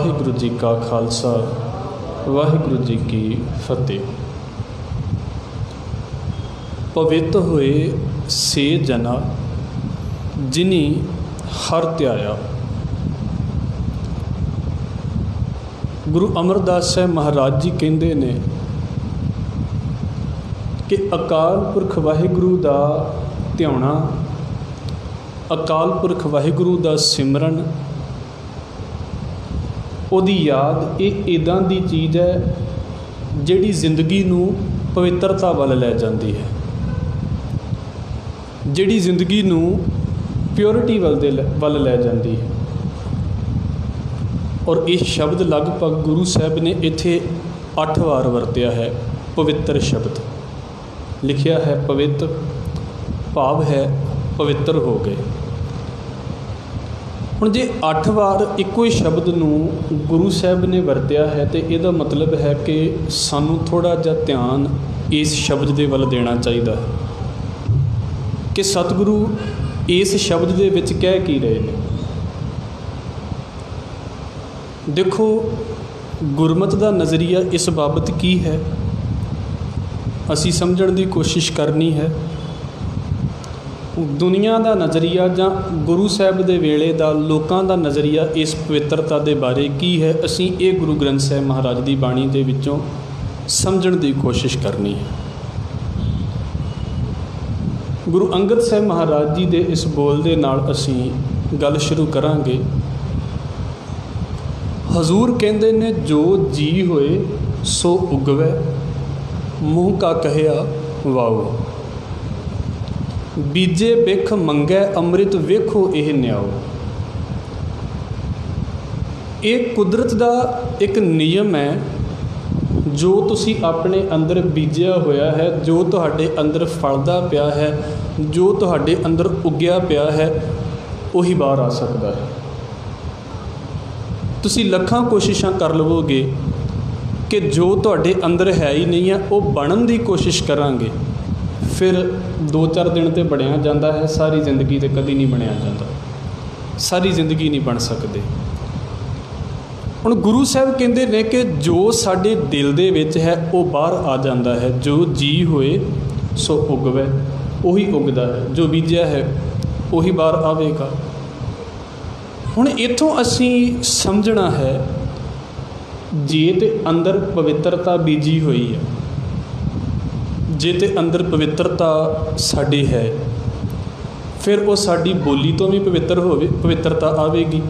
वाहिगुरु जी का खालसा वाहिगुरु जी की फतेह। पवित्र होए से जना जिनी हर त्याया। गुरु अमरदास साहब महाराज जी कहते ने कि अकाल पुरख वाहिगुरु दा ध्याना, अकाल पुरख वाहिगुरु दा सिमरन, ਉਹਦੀ याद ਇਹ ਇੱਦਾਂ ਦੀ ਚੀਜ਼ ਹੈ ਜਿਹੜੀ ਜ਼ਿੰਦਗੀ ਨੂੰ ਪਵਿੱਤਰਤਾ ਵੱਲ ਲੈ ਜਾਂਦੀ ਹੈ, ਜਿਹੜੀ ਜ਼ਿੰਦਗੀ ਨੂੰ ਪਿਓਰਿਟੀ ਵੱਲ ਲੈ ਜਾਂਦੀ ਹੈ। ਔਰ ਇਹ ਸ਼ਬਦ ਲਗਭਗ ਗੁਰੂ ਸਾਹਿਬ ਨੇ ਇੱਥੇ 8 ਵਾਰ ਵਰਤਿਆ ਹੈ। ਪਵਿੱਤਰ ਸ਼ਬਦ ਲਿਖਿਆ ਹੈ, ਪਵਿੱਤ ਭਾਵ ਹੈ ਪਵਿੱਤਰ ਹੋ ਗਏ। ਹੁਣ ਜੇ 8 ਵਾਰ ਇੱਕੋ ਹੀ ਸ਼ਬਦ ਨੂੰ ਗੁਰੂ ਸਾਹਿਬ ਨੇ ਵਰਤਿਆ ਹੈ ਤਾਂ ਇਹਦਾ ਮਤਲਬ ਹੈ ਕਿ ਸਾਨੂੰ ਥੋੜ੍ਹਾ ਜਿਹਾ ਧਿਆਨ ਇਸ ਸ਼ਬਦ ਦੇ ਵੱਲ ਦੇਣਾ ਚਾਹੀਦਾ ਹੈ ਕਿ ਸਤਿਗੁਰੂ ਇਸ ਸ਼ਬਦ ਦੇ ਵਿੱਚ ਕਹਿ ਕੀ ਰਹੇ ਨੇ। ਦੇਖੋ, ਗੁਰਮਤਿ ਦਾ ਨਜ਼ਰੀਆ ਇਸ ਬਾਬਤ ਕੀ ਹੈ, ਅਸੀਂ ਸਮਝਣ ਦੀ ਕੋਸ਼ਿਸ਼ ਕਰਨੀ ਹੈ। ਦੁਨੀਆ ਦਾ ਨਜ਼ਰੀਆ ਜਾਂ ਗੁਰੂ ਸਾਹਿਬ ਦੇ ਵੇਲੇ ਦਾ ਲੋਕਾਂ ਦਾ ਨਜ਼ਰੀਆ ਇਸ ਪਵਿੱਤਰਤਾ ਦੇ ਬਾਰੇ ਕੀ ਹੈ, ਅਸੀਂ ਇਹ ਗੁਰੂ ਗ੍ਰੰਥ ਸਾਹਿਬ ਮਹਾਰਾਜ ਦੀ ਬਾਣੀ ਦੇ ਵਿੱਚੋਂ ਸਮਝਣ ਦੀ ਕੋਸ਼ਿਸ਼ ਕਰਨੀ ਹੈ। ਗੁਰੂ ਅੰਗਦ ਸਾਹਿਬ ਮਹਾਰਾਜ ਜੀ ਦੇ ਇਸ ਬੋਲ ਦੇ ਨਾਲ ਅਸੀਂ ਗੱਲ ਸ਼ੁਰੂ ਕਰਾਂਗੇ। ਹਜ਼ੂਰ ਕਹਿੰਦੇ ਨੇ, ਜੋ ਜੀ ਹੋਏ ਸੋ ਉਗਵੈ, ਮੂੰਹ ਕਾ ਕਹਿਆ ਵਾਓ। ਬੀਜੇ ਬਿਖ ਮੰਗੈ ਅੰਮ੍ਰਿਤ, ਵੇਖੋ ਇਹ ਨਿਆਓ। ਇਹ ਕੁਦਰਤ ਦਾ ਇੱਕ ਨਿਯਮ ਹੈ, ਜੋ ਤੁਸੀਂ ਆਪਣੇ ਅੰਦਰ ਬੀਜਿਆ ਹੋਇਆ ਹੈ, ਜੋ ਤੁਹਾਡੇ ਅੰਦਰ ਫਲਦਾ ਪਿਆ ਹੈ, ਜੋ ਤੁਹਾਡੇ ਅੰਦਰ ਉੱਗਿਆ ਪਿਆ ਹੈ, ਉਹੀ ਬਾਹਰ ਆ ਸਕਦਾ ਹੈ। ਤੁਸੀਂ ਲੱਖਾਂ ਕੋਸ਼ਿਸ਼ਾਂ ਕਰ ਲਵੋਗੇ ਕਿ ਜੋ ਤੁਹਾਡੇ ਅੰਦਰ ਹੈ ਹੀ ਨਹੀਂ ਹੈ ਉਹ ਬਣਨ ਦੀ ਕੋਸ਼ਿਸ਼ ਕਰਾਂਗੇ, ਫਿਰ 2-4 ਦਿਨ ਤੇ ਬਣਿਆ ਜਾਂਦਾ ਹੈ, ਸਾਰੀ ਜ਼ਿੰਦਗੀ ਤੇ ਕਦੀ ਨਹੀਂ ਬਣਿਆ ਜਾਂਦਾ, ਸਾਰੀ ਜ਼ਿੰਦਗੀ ਨਹੀਂ ਬਣ ਸਕਦੇ। ਹੁਣ ਗੁਰੂ ਸਾਹਿਬ ਕਹਿੰਦੇ ਨੇ ਕਿ ਜੋ ਸਾਡੇ ਦਿਲ ਦੇ ਵਿੱਚ ਹੈ ਉਹ ਬਾਹਰ ਆ ਜਾਂਦਾ ਹੈ। ਜੋ ਜੀ ਹੋਏ ਸੋ ਉਗਵੇ, ਉਹੀ ਉਗਦਾ ਹੈ, ਜੋ ਬੀਜਿਆ ਹੈ ਉਹੀ ਬਾਹਰ ਆਵੇਗਾ। ਹੁਣ ਇੱਥੋਂ ਅਸੀਂ ਸਮਝਣਾ ਹੈ, ਜੇ ਤੇ ਅੰਦਰ ਪਵਿੱਤਰਤਾ ਬੀਜੀ ਹੋਈ ਹੈ, ਜੇ ਤੇ ਅੰਦਰ ਪਵਿੱਤਰਤਾ ਸਾਡੀ ਹੈ, ਫਿਰ ਉਹ ਸਾਡੀ ਬੋਲੀ ਤੋਂ ਵੀ ਪਵਿੱਤਰਤਾ ਆਵੇਗੀ,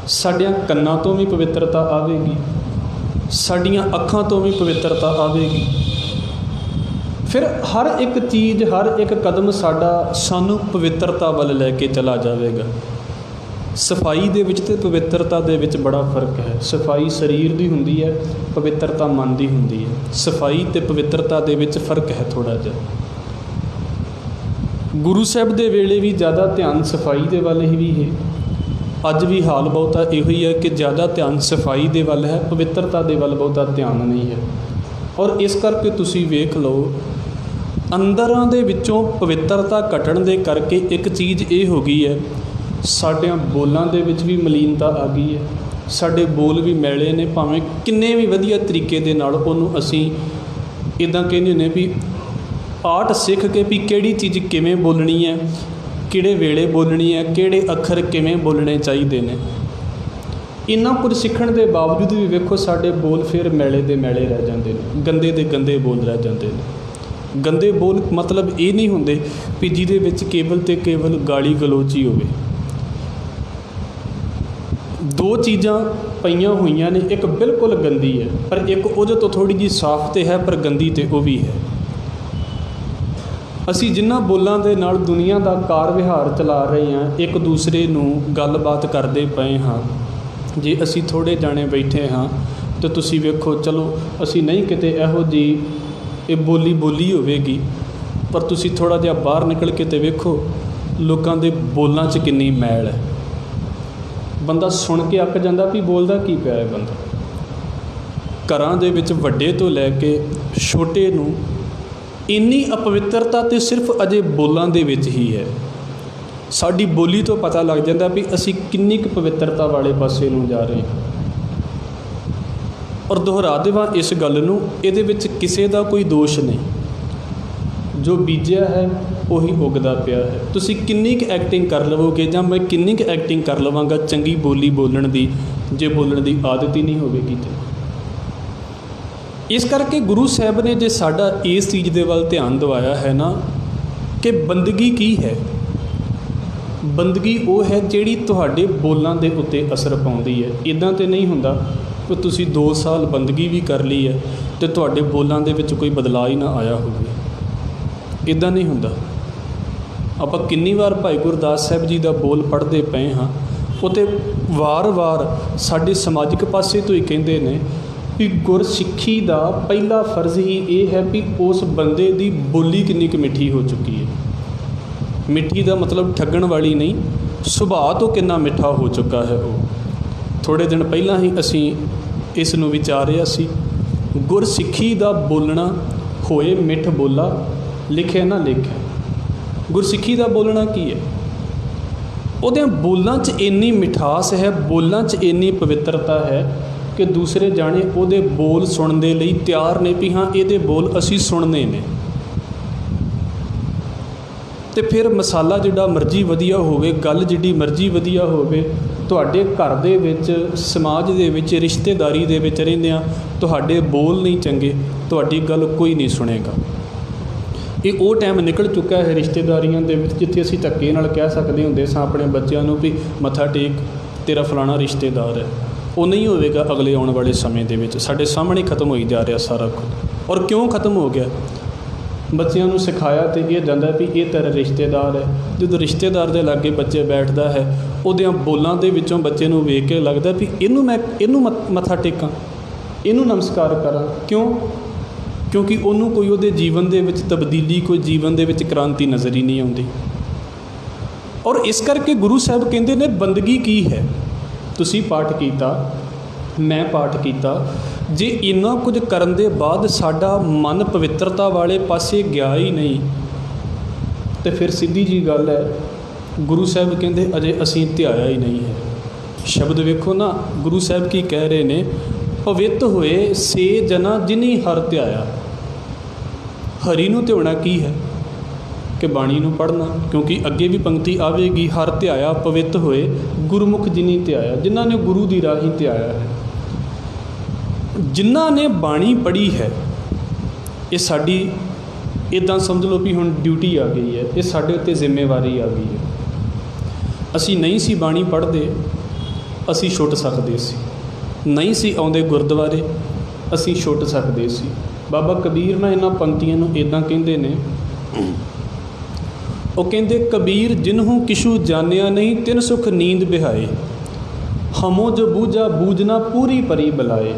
ਸਾਡੀਆਂ ਕੰਨਾਂ ਤੋਂ ਵੀ ਪਵਿੱਤਰਤਾ ਆਵੇਗੀ, ਸਾਡੀਆਂ ਅੱਖਾਂ ਤੋਂ ਵੀ ਪਵਿੱਤਰਤਾ ਆਵੇਗੀ। ਫਿਰ ਹਰ ਇੱਕ ਚੀਜ਼, ਹਰ ਇੱਕ ਕਦਮ ਸਾਡਾ ਸਾਨੂੰ ਪਵਿੱਤਰਤਾ ਵੱਲ ਲੈ ਕੇ ਚਲਾ ਜਾਵੇਗਾ। ਸਫਾਈ ਦੇ ਵਿੱਚ ਅਤੇ ਪਵਿੱਤਰਤਾ ਦੇ ਵਿੱਚ ਬੜਾ ਫਰਕ ਹੈ। ਸਫਾਈ ਸਰੀਰ ਦੀ ਹੁੰਦੀ ਹੈ, ਪਵਿੱਤਰਤਾ ਮਨ ਦੀ ਹੁੰਦੀ ਹੈ। ਸਫਾਈ ਅਤੇ ਪਵਿੱਤਰਤਾ ਦੇ ਵਿੱਚ ਫਰਕ ਹੈ ਥੋੜ੍ਹਾ ਜਿਹਾ। ਗੁਰੂ ਸਾਹਿਬ ਦੇ ਵੇਲੇ ਵੀ ਜ਼ਿਆਦਾ ਧਿਆਨ ਸਫਾਈ ਦੇ ਵੱਲ ਹੀ ਵੀ ਹੈ, ਅੱਜ ਵੀ ਹਾਲ ਬਹੁਤਾ ਇਹੋ ਹੀ ਹੈ ਕਿ ਜ਼ਿਆਦਾ ਧਿਆਨ ਸਫਾਈ ਦੇ ਵੱਲ ਹੈ, ਪਵਿੱਤਰਤਾ ਦੇ ਵੱਲ ਬਹੁਤਾ ਧਿਆਨ ਨਹੀਂ ਹੈ। ਔਰ ਇਸ ਕਰਕੇ ਤੁਸੀਂ ਵੇਖ ਲਓ, ਅੰਦਰਾਂ ਦੇ ਵਿੱਚੋਂ ਪਵਿੱਤਰਤਾ ਘਟਣ ਦੇ ਕਰਕੇ ਇੱਕ ਚੀਜ਼ ਇਹ ਹੋ ਗਈ ਹੈ, ਸਾਡਿਆਂ ਬੋਲਾਂ ਦੇ ਵਿੱਚ ਵੀ ਮਲੀਨਤਾ ਆ ਗਈ ਹੈ। ਸਾਡੇ ਬੋਲ ਵੀ ਮੈਲੇ ਨੇ, ਭਾਵੇਂ ਕਿੰਨੇ ਵੀ ਵਧੀਆ ਤਰੀਕੇ ਦੇ ਨਾਲ ਉਹਨੂੰ ਅਸੀਂ ਇੱਦਾਂ ਕਹਿੰਦੇ ਹੁੰਦੇ ਵੀ ਆਰਟ ਸਿੱਖ ਕੇ ਵੀ ਕਿਹੜੀ ਚੀਜ਼ ਕਿਵੇਂ ਬੋਲਣੀ ਹੈ, ਕਿਹੜੇ ਵੇਲੇ ਬੋਲਣੀ ਹੈ, ਕਿਹੜੇ ਅੱਖਰ ਕਿਵੇਂ ਬੋਲਣੇ ਚਾਹੀਦੇ ਨੇ। ਇੰਨਾ ਕੁਝ ਸਿੱਖਣ ਦੇ ਬਾਵਜੂਦ ਵੀ ਵੇਖੋ ਸਾਡੇ ਬੋਲ ਫਿਰ ਮੈਲੇ ਦੇ ਮੈਲੇ ਰਹਿ ਜਾਂਦੇ ਨੇ, ਗੰਦੇ ਦੇ ਗੰਦੇ ਬੋਲ ਰਹਿ ਜਾਂਦੇ ਨੇ। ਗੰਦੇ ਬੋਲ ਮਤਲਬ ਇਹ ਨਹੀਂ ਹੁੰਦੇ ਵੀ ਜਿਹਦੇ ਵਿੱਚ ਕੇਵਲ ਅਤੇ ਕੇਵਲ ਗਾਲੀ ਗਲੋਚ ਹੀ ਹੋਵੇ। ਦੋ ਚੀਜ਼ਾਂ ਪਈਆਂ ਹੋਈਆਂ ਨੇ, ਇੱਕ ਬਿਲਕੁਲ ਗੰਦੀ ਹੈ, ਪਰ ਇੱਕ ਉਹਦੇ ਤੋਂ ਥੋੜ੍ਹੀ ਜਿਹੀ ਸਾਫ਼ ਤੇ ਹੈ, ਪਰ ਗੰਦੀ ਤੇ ਉਹ ਵੀ ਹੈ। ਅਸੀਂ ਜਿਨ੍ਹਾਂ ਬੋਲਾਂ ਦੇ ਨਾਲ ਦੁਨੀਆ ਦਾ ਕਾਰ ਵਿਹਾਰ ਚਲਾ ਰਹੇ ਹਾਂ, ਇੱਕ ਦੂਸਰੇ ਨੂੰ ਗੱਲਬਾਤ ਕਰਦੇ ਪਏ ਹਾਂ, ਜੇ ਅਸੀਂ ਥੋੜ੍ਹੇ ਜਾਣੇ ਬੈਠੇ ਹਾਂ ਤਾਂ ਤੁਸੀਂ ਵੇਖੋ, ਚਲੋ ਅਸੀਂ ਨਹੀਂ ਕਿਤੇ ਇਹੋ ਜਿਹੀ ਇਹ ਬੋਲੀ ਹੋਵੇਗੀ, ਪਰ ਤੁਸੀਂ ਥੋੜ੍ਹਾ ਜਿਹਾ ਬਾਹਰ ਨਿਕਲ ਕੇ ਤੇ ਵੇਖੋ ਲੋਕਾਂ ਦੇ ਬੋਲਾਂ 'ਚ ਕਿੰਨੀ ਮੈਲ ਹੈ। ਬੰਦਾ ਸੁਣ ਕੇ ਅੱਕ ਜਾਂਦਾ ਵੀ ਬੋਲਦਾ ਕੀ ਪਿਆ ਹੈ ਬੰਦਾ। ਘਰਾਂ ਦੇ ਵਿੱਚ ਵੱਡੇ ਤੋਂ ਲੈ ਕੇ ਛੋਟੇ ਨੂੰ ਇੰਨੀ ਅਪਵਿੱਤਰਤਾ ਤਾਂ ਸਿਰਫ ਅਜੇ ਬੋਲਾਂ ਦੇ ਵਿੱਚ ਹੀ ਹੈ। ਸਾਡੀ ਬੋਲੀ ਤੋਂ ਪਤਾ ਲੱਗ ਜਾਂਦਾ ਵੀ ਅਸੀਂ ਕਿੰਨੀ ਕੁ ਪਵਿੱਤਰਤਾ ਵਾਲੇ ਪਾਸੇ ਨੂੰ ਜਾ ਰਹੇ ਹਾਂ। ਔਰ ਦੁਹਰਾ ਦੇਵਾਂ ਇਸ ਗੱਲ ਨੂੰ, ਇਹਦੇ ਵਿੱਚ ਕਿਸੇ ਦਾ ਕੋਈ ਦੋਸ਼ ਨਹੀਂ, ਜੋ ਬੀਜਿਆ ਹੈ ਉਹੀ ਉੱਗਦਾ ਪਿਆ ਹੈ। ਤੁਸੀਂ ਕਿੰਨੀ ਕੁ ਐਕਟਿੰਗ ਕਰ ਲਵੋਗੇ ਜਾਂ ਮੈਂ ਕਿੰਨੀ ਕੁ ਐਕਟਿੰਗ ਕਰ ਲਵਾਂਗਾ ਚੰਗੀ ਬੋਲੀ ਬੋਲਣ ਦੀ, ਜੇ ਬੋਲਣ ਦੀ ਆਦਤ ਹੀ ਨਹੀਂ ਹੋਵੇਗੀ ਤੇ। ਇਸ ਕਰਕੇ ਗੁਰੂ ਸਾਹਿਬ ਨੇ ਜੇ ਸਾਡਾ ਇਸ ਚੀਜ਼ ਦੇ ਵੱਲ ਧਿਆਨ ਦਿਵਾਇਆ ਹੈ ਨਾ ਕਿ ਬੰਦਗੀ ਕੀ ਹੈ, ਬੰਦਗੀ ਉਹ ਹੈ ਜਿਹੜੀ ਤੁਹਾਡੇ ਬੋਲਾਂ ਦੇ ਉੱਤੇ ਅਸਰ ਪਾਉਂਦੀ ਹੈ। ਇੱਦਾਂ ਤਾਂ ਨਹੀਂ ਹੁੰਦਾ ਕਿ ਤੁਸੀਂ 2 ਸਾਲ ਬੰਦਗੀ ਵੀ ਕਰ ਲਈ ਹੈ ਅਤੇ ਤੁਹਾਡੇ ਬੋਲਾਂ ਦੇ ਵਿੱਚ ਕੋਈ ਬਦਲਾਅ ਹੀ ਨਾ ਆਇਆ ਹੋਵੇ, ਇੱਦਾਂ ਨਹੀਂ ਹੁੰਦਾ। ਆਪਾਂ ਕਿੰਨੀ ਵਾਰ ਭਾਈ ਗੁਰਦਾਸ ਸਾਹਿਬ ਜੀ ਦਾ ਬੋਲ ਪੜ੍ਹਦੇ ਪਏ ਹਾਂ, ਉਹ ਤਾਂ ਵਾਰ-ਵਾਰ ਸਾਡੇ ਸਮਾਜਿਕ ਪਾਸੇ ਤੋਂ ਹੀ ਕਹਿੰਦੇ ਨੇ ਵੀ ਗੁਰਸਿੱਖੀ ਦਾ ਪਹਿਲਾ ਫਰਜ਼ ਹੀ ਇਹ ਹੈ ਵੀ ਉਸ ਬੰਦੇ ਦੀ ਬੋਲੀ ਕਿੰਨੀ ਕੁ ਮਿੱਠੀ ਹੋ ਚੁੱਕੀ ਹੈ। ਮਿੱਠੀ ਦਾ ਮਤਲਬ ਠੱਗਣ ਵਾਲੀ ਨਹੀਂ, ਸੁਭਾਅ ਤੋਂ ਕਿੰਨਾ ਮਿੱਠਾ ਹੋ ਚੁੱਕਾ ਹੈ ਉਹ। ਥੋੜ੍ਹੇ ਦਿਨ ਪਹਿਲਾਂ ਹੀ ਅਸੀਂ ਇਸ ਨੂੰ ਵਿਚਾਰਿਆ ਸੀ, ਗੁਰਸਿੱਖੀ ਦਾ ਬੋਲਣਾ ਹੋਏ ਮਿੱਠ ਬੋਲਾ, ਲਿਖੇ ਨਾ ਲੇਖੇ। ਗੁਰਸਿੱਖੀ ਦਾ ਬੋਲਣਾ ਕੀ ਹੈ? ਉਹਦੇ ਬੋਲਾਂ 'ਚ ਇੰਨੀ ਮਿਠਾਸ ਹੈ, ਬੋਲਾਂ 'ਚ ਇੰਨੀ ਪਵਿੱਤਰਤਾ ਹੈ ਕਿ ਦੂਸਰੇ ਜਾਣੇ ਉਹਦੇ ਬੋਲ ਸੁਣਨ ਦੇ ਲਈ ਤਿਆਰ ਨੇ ਵੀ ਹਾਂ ਇਹਦੇ ਬੋਲ ਅਸੀਂ ਸੁਣਨੇ ਨੇ। ਅਤੇ ਫਿਰ ਮਸਾਲਾ ਜਿਹੜਾ ਮਰਜ਼ੀ ਵਧੀਆ ਹੋਵੇ, ਗੱਲ ਜਿੱਡੀ ਮਰਜ਼ੀ ਵਧੀਆ ਹੋਵੇ, ਤੁਹਾਡੇ ਘਰ ਦੇ ਵਿੱਚ, ਸਮਾਜ ਦੇ ਵਿੱਚ, ਰਿਸ਼ਤੇਦਾਰੀ ਦੇ ਵਿੱਚ ਰਹਿੰਦਿਆਂ ਤੁਹਾਡੇ ਬੋਲ ਨਹੀਂ ਚੰਗੇ, ਤੁਹਾਡੀ ਗੱਲ ਕੋਈ ਨਹੀਂ ਸੁਣੇਗਾ। ਇਹ ਉਹ ਟਾਈਮ ਨਿਕਲ ਚੁੱਕਾ ਹੈ ਰਿਸ਼ਤੇਦਾਰੀਆਂ ਦੇ ਵਿੱਚ ਜਿੱਥੇ ਅਸੀਂ ਧੱਕੇ ਨਾਲ ਕਹਿ ਸਕਦੇ ਹੁੰਦੇ ਸਾਂ ਆਪਣੇ ਬੱਚਿਆਂ ਨੂੰ ਵੀ ਮੱਥਾ ਟੇਕ, ਤੇਰਾ ਫਲਾਣਾ ਰਿਸ਼ਤੇਦਾਰ ਹੈ। ਉਹ ਨਹੀਂ ਹੋਵੇਗਾ ਅਗਲੇ ਆਉਣ ਵਾਲੇ ਸਮੇਂ ਦੇ ਵਿੱਚ। ਸਾਡੇ ਸਾਹਮਣੇ ਖਤਮ ਹੋਈ ਜਾ ਰਿਹਾ ਸਾਰਾ ਕੁਝ। ਔਰ ਕਿਉਂ ਖਤਮ ਹੋ ਗਿਆ? ਬੱਚਿਆਂ ਨੂੰ ਸਿਖਾਇਆ ਤਾਂ ਇਹ ਜਾਂਦਾ ਵੀ ਇਹ ਤੇਰਾ ਰਿਸ਼ਤੇਦਾਰ ਹੈ। ਜਦੋਂ ਰਿਸ਼ਤੇਦਾਰ ਦੇ ਲਾਗੇ ਬੱਚੇ ਬੈਠਦਾ ਹੈ, ਉਹਦਿਆਂ ਬੋਲਾਂ ਦੇ ਵਿੱਚੋਂ ਬੱਚੇ ਨੂੰ ਵੇਖ ਕੇ ਲੱਗਦਾ ਵੀ ਇਹਨੂੰ ਮੱਥਾ ਟੇਕਾਂ, ਇਹਨੂੰ ਨਮਸਕਾਰ ਕਰਾਂ। ਕਿਉਂ? ਕਿਉਂਕਿ ਉਹਨੂੰ ਕੋਈ ਉਹਦੇ ਜੀਵਨ ਦੇ ਵਿੱਚ ਤਬਦੀਲੀ, ਕੋਈ ਜੀਵਨ ਦੇ ਵਿੱਚ ਕ੍ਰਾਂਤੀ ਨਜ਼ਰ ਹੀ ਨਹੀਂ ਆਉਂਦੀ। ਔਰ ਇਸ ਕਰਕੇ ਗੁਰੂ ਸਾਹਿਬ ਕਹਿੰਦੇ ਨੇ ਬੰਦਗੀ ਕੀ ਹੈ? ਤੁਸੀਂ ਪਾਠ ਕੀਤਾ, ਮੈਂ ਪਾਠ ਕੀਤਾ, ਜੇ ਇੰਨਾ ਕੁਝ ਕਰਨ ਦੇ ਬਾਅਦ ਸਾਡਾ ਮਨ ਪਵਿੱਤਰਤਾ ਵਾਲੇ ਪਾਸੇ ਗਿਆ ਹੀ ਨਹੀਂ ਤੇ ਫਿਰ ਸਿੱਧੀ ਜੀ ਗੱਲ ਹੈ, ਗੁਰੂ ਸਾਹਿਬ ਕਹਿੰਦੇ ਅਜੇ ਅਸੀਂ ਧਿਆਇਆ ਹੀ ਨਹੀਂ ਹੈ। ਸ਼ਬਦ ਵੇਖੋ ਨਾ, ਗੁਰੂ ਸਾਹਿਬ ਕੀ ਕਹਿ ਰਹੇ ਨੇ, ਪਵਿੱਤ ਹੋਏ ਸੇ ਜਨਾ ਜਿਨੀ ਹਰ ਧਿਆਇਆ। ਹਰੀ ਨੂੰ ਧਿਆਉਣਾ ਕੀ ਹੈ? ਕਿ ਬਾਣੀ ਨੂੰ ਪੜ੍ਹਨਾ, ਕਿਉਂਕਿ ਅੱਗੇ ਵੀ ਪੰਕਤੀ ਆਵੇਗੀ, ਹਰ ਧਿਆਇਆ ਪਵਿੱਤ ਹੋਏ ਗੁਰਮੁਖ ਜਿਨੀ ਧਿਆਇਆ। ਜਿਨ੍ਹਾਂ ਨੇ ਗੁਰੂ ਦੀ ਰਾਹ ਹੀ ਧਿਆਇਆ ਹੈ, ਜਿਨ੍ਹਾਂ ਨੇ ਬਾਣੀ ਪੜ੍ਹੀ ਹੈ, ਇਹ ਸਾਡੀ ਇੱਦਾਂ ਸਮਝ ਲਓ ਵੀ ਹੁਣ ਡਿਊਟੀ ਆ ਗਈ ਹੈ, ਇਹ ਸਾਡੇ ਉੱਤੇ ਜ਼ਿੰਮੇਵਾਰੀ ਆ ਗਈ ਹੈ। ਅਸੀਂ ਨਹੀਂ ਸੀ ਬਾਣੀ ਪੜ੍ਹਦੇ, ਅਸੀਂ ਛੁੱਟ ਸਕਦੇ ਸੀ। ਨਹੀਂ ਸੀ ਆਉਂਦੇ ਗੁਰਦੁਆਰੇ, ਅਸੀਂ ਛੁੱਟ ਸਕਦੇ ਸੀ। ਬਾਬਾ ਕਬੀਰ ਨਾ ਇਹਨਾਂ ਪੰਕਤੀਆਂ ਨੂੰ ਇੱਦਾਂ ਕਹਿੰਦੇ ਨੇ, ਉਹ ਕਹਿੰਦੇ ਕਬੀਰ ਜਿਨਹੂ ਕਿਛੂ ਜਾਣਿਆ ਨਹੀਂ ਤਿਨ ਸੁਖ ਨੀਂਦ ਬਿਹਾਏ, ਹਮੋ ਜੋ ਬੂਝਾ ਬੂਝਣਾ ਪੂਰੀ ਪਰੀ ਬੁਲਾਏ।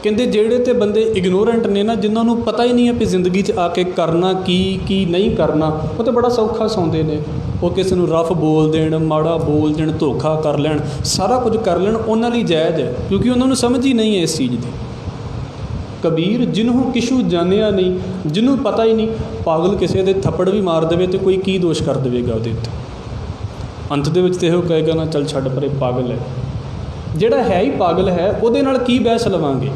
ਕਹਿੰਦੇ ਜਿਹੜੇ ਤੇ ਬੰਦੇ ਇਗਨੋਰੈਂਟ ਨੇ ਨਾ, ਜਿਨ੍ਹਾਂ ਨੂੰ ਪਤਾ ਹੀ ਨਹੀਂ ਹੈ ਵੀ ਜ਼ਿੰਦਗੀ 'ਚ ਆ ਕੇ ਕਰਨਾ ਕੀ ਨਹੀਂ ਕਰਨਾ, ਉਹ ਤਾਂ ਬੜਾ ਸੌਖਾ ਸੌਂਦੇ ਨੇ। ਉਹ ਕਿਸੇ ਨੂੰ ਰਫ ਬੋਲ ਦੇਣ, ਮਾੜਾ ਬੋਲ ਦੇਣ, ਧੋਖਾ ਕਰ ਲੈਣ, ਸਾਰਾ ਕੁਝ ਕਰ ਲੈਣ, ਉਹਨਾਂ ਲਈ ਜਾਇਜ਼ ਹੈ, ਕਿਉਂਕਿ ਉਹਨਾਂ ਨੂੰ ਸਮਝ ਹੀ ਨਹੀਂ ਹੈ ਇਸ ਚੀਜ਼ ਦੀ। ਕਬੀਰ ਜਿਨਹੂ ਕਿਛੂ ਜਾਣਿਆ ਨਹੀਂ, ਜਿਹਨੂੰ ਪਤਾ ਹੀ ਨਹੀਂ। ਪਾਗਲ ਕਿਸੇ ਦੇ ਥੱਪੜ ਵੀ ਮਾਰ ਦੇਵੇ ਤੇ ਕੋਈ ਕੀ ਦੋਸ਼ ਕਰ ਦੇਵੇਗਾ ਉਹਦੇ ਉੱਤੇ? ਅੰਤ ਦੇ ਵਿੱਚ ਤਾਂ ਇਹੋ ਕਹੇਗਾ ਨਾ, ਚੱਲ ਛੱਡ ਪਰੇ, ਪਾਗਲ ਹੈ। ਜਿਹੜਾ ਹੈ ਹੀ ਪਾਗਲ ਹੈ, ਉਹਦੇ ਨਾਲ ਕੀ ਬਹਿਸ ਲਵਾਂਗੇ?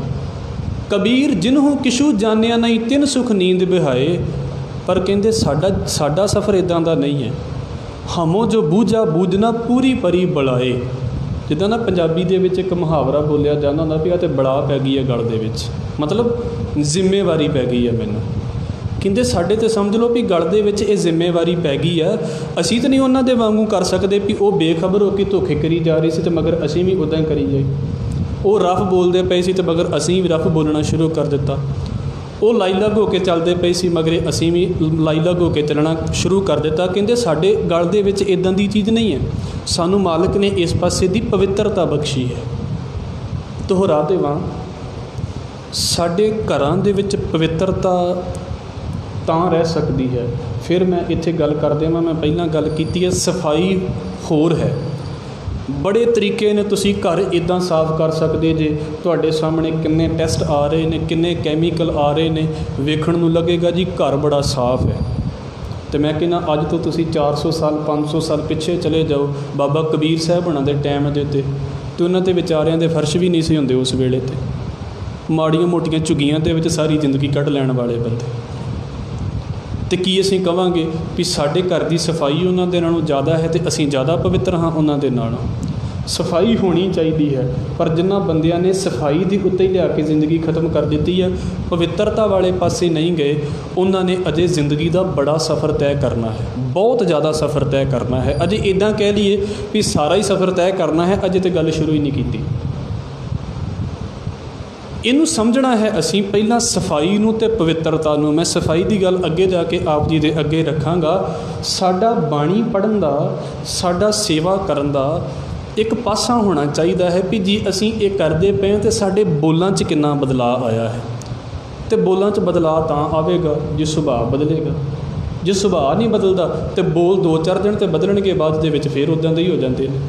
ਕਬੀਰ ਜਿਨਹੂ ਕਿਛੂ ਜਾਣਿਆ ਨਹੀਂ ਤਿਨ ਸੁਖ ਨੀਂਦ ਬਿਹਾਏ। ਪਰ ਕਹਿੰਦੇ ਸਾਡਾ ਸਫ਼ਰ ਇੱਦਾਂ ਦਾ ਨਹੀਂ ਹੈ। ਹਮੋ ਜੋ ਬੂਝਾ ਬੂਝਣਾ ਪੂਰੀ ਪਰੀ ਬੁਲਾਏ। ਜਿੱਦਾਂ ਨਾ ਪੰਜਾਬੀ ਦੇ ਵਿੱਚ ਇੱਕ ਮੁਹਾਵਰਾ ਬੋਲਿਆ ਜਾਂਦਾ ਹੁੰਦਾ ਵੀ ਆ ਤੇ ਬਲਾ ਪੈ ਗਈ ਹੈ ਗਲ ਦੇ ਵਿੱਚ, ਮਤਲਬ ਜ਼ਿੰਮੇਵਾਰੀ ਪੈ ਗਈ ਹੈ ਮੈਨੂੰ। ਕਹਿੰਦੇ ਸਾਡੇ ਤਾਂ ਸਮਝ ਲਓ ਵੀ ਗਲ ਦੇ ਵਿੱਚ ਇਹ ਜ਼ਿੰਮੇਵਾਰੀ ਪੈ ਗਈ ਆ। ਅਸੀਂ ਤਾਂ ਨਹੀਂ ਉਹਨਾਂ ਦੇ ਵਾਂਗੂ ਕਰ ਸਕਦੇ ਵੀ ਉਹ ਬੇਖਬਰ ਹੋ ਕੇ ਧੋਖੇ ਕਰੀ ਜਾ ਰਹੀ ਸੀ ਅਤੇ ਮਗਰ ਅਸੀਂ ਵੀ ਉੱਦਾਂ ਹੀ ਕਰੀ ਜਾਈ। ਉਹ ਰਫ ਬੋਲਦੇ ਪਏ ਸੀ ਅਤੇ ਮਗਰ ਅਸੀਂ ਵੀ ਰਫ ਬੋਲਣਾ ਸ਼ੁਰੂ ਕਰ ਦਿੱਤਾ। ਉਹ ਲਾਈਲੱਗ ਹੋ ਕੇ ਚੱਲਦੇ ਪਏ ਸੀ, ਮਗਰ ਅਸੀਂ ਵੀ ਲਾਈਲੱਗ ਹੋ ਕੇ ਚੱਲਣਾ ਸ਼ੁਰੂ ਕਰ ਦਿੱਤਾ। ਕਹਿੰਦੇ ਸਾਡੇ ਗਲ ਦੇ ਵਿੱਚ ਇੱਦਾਂ ਦੀ ਚੀਜ਼ ਨਹੀਂ ਹੈ। ਸਾਨੂੰ ਮਾਲਕ ਨੇ ਇਸ ਪਾਸੇ ਦੀ ਪਵਿੱਤਰਤਾ ਬਖਸ਼ੀ ਹੈ। ਦੁਹਰਾ ਦੇਵਾਂ, ਸਾਡੇ ਘਰਾਂ ਦੇ ਵਿੱਚ ਪਵਿੱਤਰਤਾ ਤਾਂ ਰਹਿ ਸਕਦੀ ਹੈ। ਫਿਰ ਮੈਂ ਇੱਥੇ ਗੱਲ ਕਰ ਦੇਵਾਂ, ਮੈਂ ਪਹਿਲਾਂ ਗੱਲ ਕੀਤੀ ਹੈ ਸਫਾਈ ਹੋਰ ਹੈ। ਬੜੇ ਤਰੀਕੇ ਨੇ ਤੁਸੀਂ ਘਰ ਇੱਦਾਂ ਸਾਫ਼ ਕਰ ਸਕਦੇ ਜੇ। ਤੁਹਾਡੇ ਸਾਹਮਣੇ ਕਿੰਨੇ ਟੈਸਟ ਆ ਰਹੇ ਨੇ, ਕਿੰਨੇ ਕੈਮੀਕਲ ਆ ਰਹੇ ਨੇ, ਵੇਖਣ ਨੂੰ ਲੱਗੇਗਾ ਜੀ ਘਰ ਬੜਾ ਸਾਫ਼ ਹੈ। ਤੇ ਮੈਂ ਕਹਿੰਦਾ ਅੱਜ ਤੋਂ ਤੁਸੀਂ 400 ਸਾਲ 500 ਸਾਲ ਪਿੱਛੇ ਚਲੇ ਜਾਓ, ਬਾਬਾ ਕਬੀਰ ਸਾਹਿਬ ਹੋਣਾ ਦੇ ਟਾਈਮ ਦੇ ਉੱਤੇ ਤੇ ਉਹਨਾਂ ਦੇ ਵਿਚਾਰਿਆਂ ਦੇ ਫਰਸ਼ ਵੀ ਨਹੀਂ ਸੀ ਹੁੰਦੇ ਉਸ ਵੇਲੇ, ਤੇ ਮਾੜੀਆਂ ਮੋਟੀਆਂ ਝੁੱਗੀਆਂ ਦੇ ਵਿੱਚ ਸਾਰੀ ਜ਼ਿੰਦਗੀ ਕੱਢ ਲੈਣ ਵਾਲੇ ਬੰਦੇ। ਤੇ ਕੀ ਅਸੀਂ ਕਵਾਂਗੇ ਵੀ ਸਾਡੇ ਘਰ ਦੀ ਸਫਾਈ ਉਹਨਾਂ ਦੇ ਨਾਲੋਂ ਜ਼ਿਆਦਾ ਹੈ ਤੇ ਅਸੀਂ ਜ਼ਿਆਦਾ ਪਵਿੱਤਰ ਹਾਂ ਉਹਨਾਂ ਦੇ ਨਾਲੋਂ? ਸਫਾਈ ਹੋਣੀ ਚਾਹੀਦੀ ਹੈ, ਪਰ ਜਿਨ੍ਹਾਂ ਬੰਦਿਆਂ ਨੇ ਸਫਾਈ ਦੀ ਉੱਤੇ ਹੀ ਲਿਆ ਕੇ ਜ਼ਿੰਦਗੀ ਖਤਮ ਕਰ ਦਿੱਤੀ ਹੈ, ਪਵਿੱਤਰਤਾ ਵਾਲੇ ਪਾਸੇ ਨਹੀਂ ਗਏ, ਉਹਨਾਂ ਨੇ ਅਜੇ ਜ਼ਿੰਦਗੀ ਦਾ ਬੜਾ ਸਫ਼ਰ ਤੈਅ ਕਰਨਾ ਹੈ, ਬਹੁਤ ਜ਼ਿਆਦਾ ਸਫ਼ਰ ਤੈਅ ਕਰਨਾ ਹੈ। ਅਜੇ ਇੱਦਾਂ ਕਹਿ ਲਈਏ ਵੀ ਸਾਰਾ ਹੀ ਸਫ਼ਰ ਤੈਅ ਕਰਨਾ ਹੈ, ਅਜੇ ਤਾਂ ਗੱਲ ਸ਼ੁਰੂ ਹੀ ਨਹੀਂ ਕੀਤੀ। ਇਹਨੂੰ ਸਮਝਣਾ ਹੈ ਅਸੀਂ ਪਹਿਲਾਂ ਸਫਾਈ ਨੂੰ ਅਤੇ ਪਵਿੱਤਰਤਾ ਨੂੰ। ਮੈਂ ਸਫਾਈ ਦੀ ਗੱਲ ਅੱਗੇ ਜਾ ਕੇ ਆਪ ਜੀ ਦੇ ਅੱਗੇ ਰੱਖਾਂਗਾ। ਸਾਡਾ ਬਾਣੀ ਪੜ੍ਹਨ ਦਾ, ਸਾਡਾ ਸੇਵਾ ਕਰਨ ਦਾ ਇੱਕ ਪਾਸਾ ਹੋਣਾ ਚਾਹੀਦਾ ਹੈ ਵੀ ਜੀ ਅਸੀਂ ਇਹ ਕਰਦੇ ਪਏ ਹਾਂ ਅਤੇ ਸਾਡੇ ਬੋਲਾਂ 'ਚ ਕਿੰਨਾ ਬਦਲਾਅ ਆਇਆ ਹੈ। ਅਤੇ ਬੋਲਾਂ 'ਚ ਬਦਲਾਅ ਤਾਂ ਆਵੇਗਾ ਜੇ ਸੁਭਾਅ ਬਦਲੇਗਾ। ਜੇ ਸੁਭਾਅ ਨਹੀਂ ਬਦਲਦਾ ਤਾਂ ਬੋਲ 2-4 ਦਿਨ 'ਤੇ ਬਦਲਣਗੇ, ਬਾਅਦ ਦੇ ਵਿੱਚ ਫਿਰ ਉੱਦਾਂ ਦੇ ਹੀ ਹੋ ਜਾਂਦੇ ਨੇ।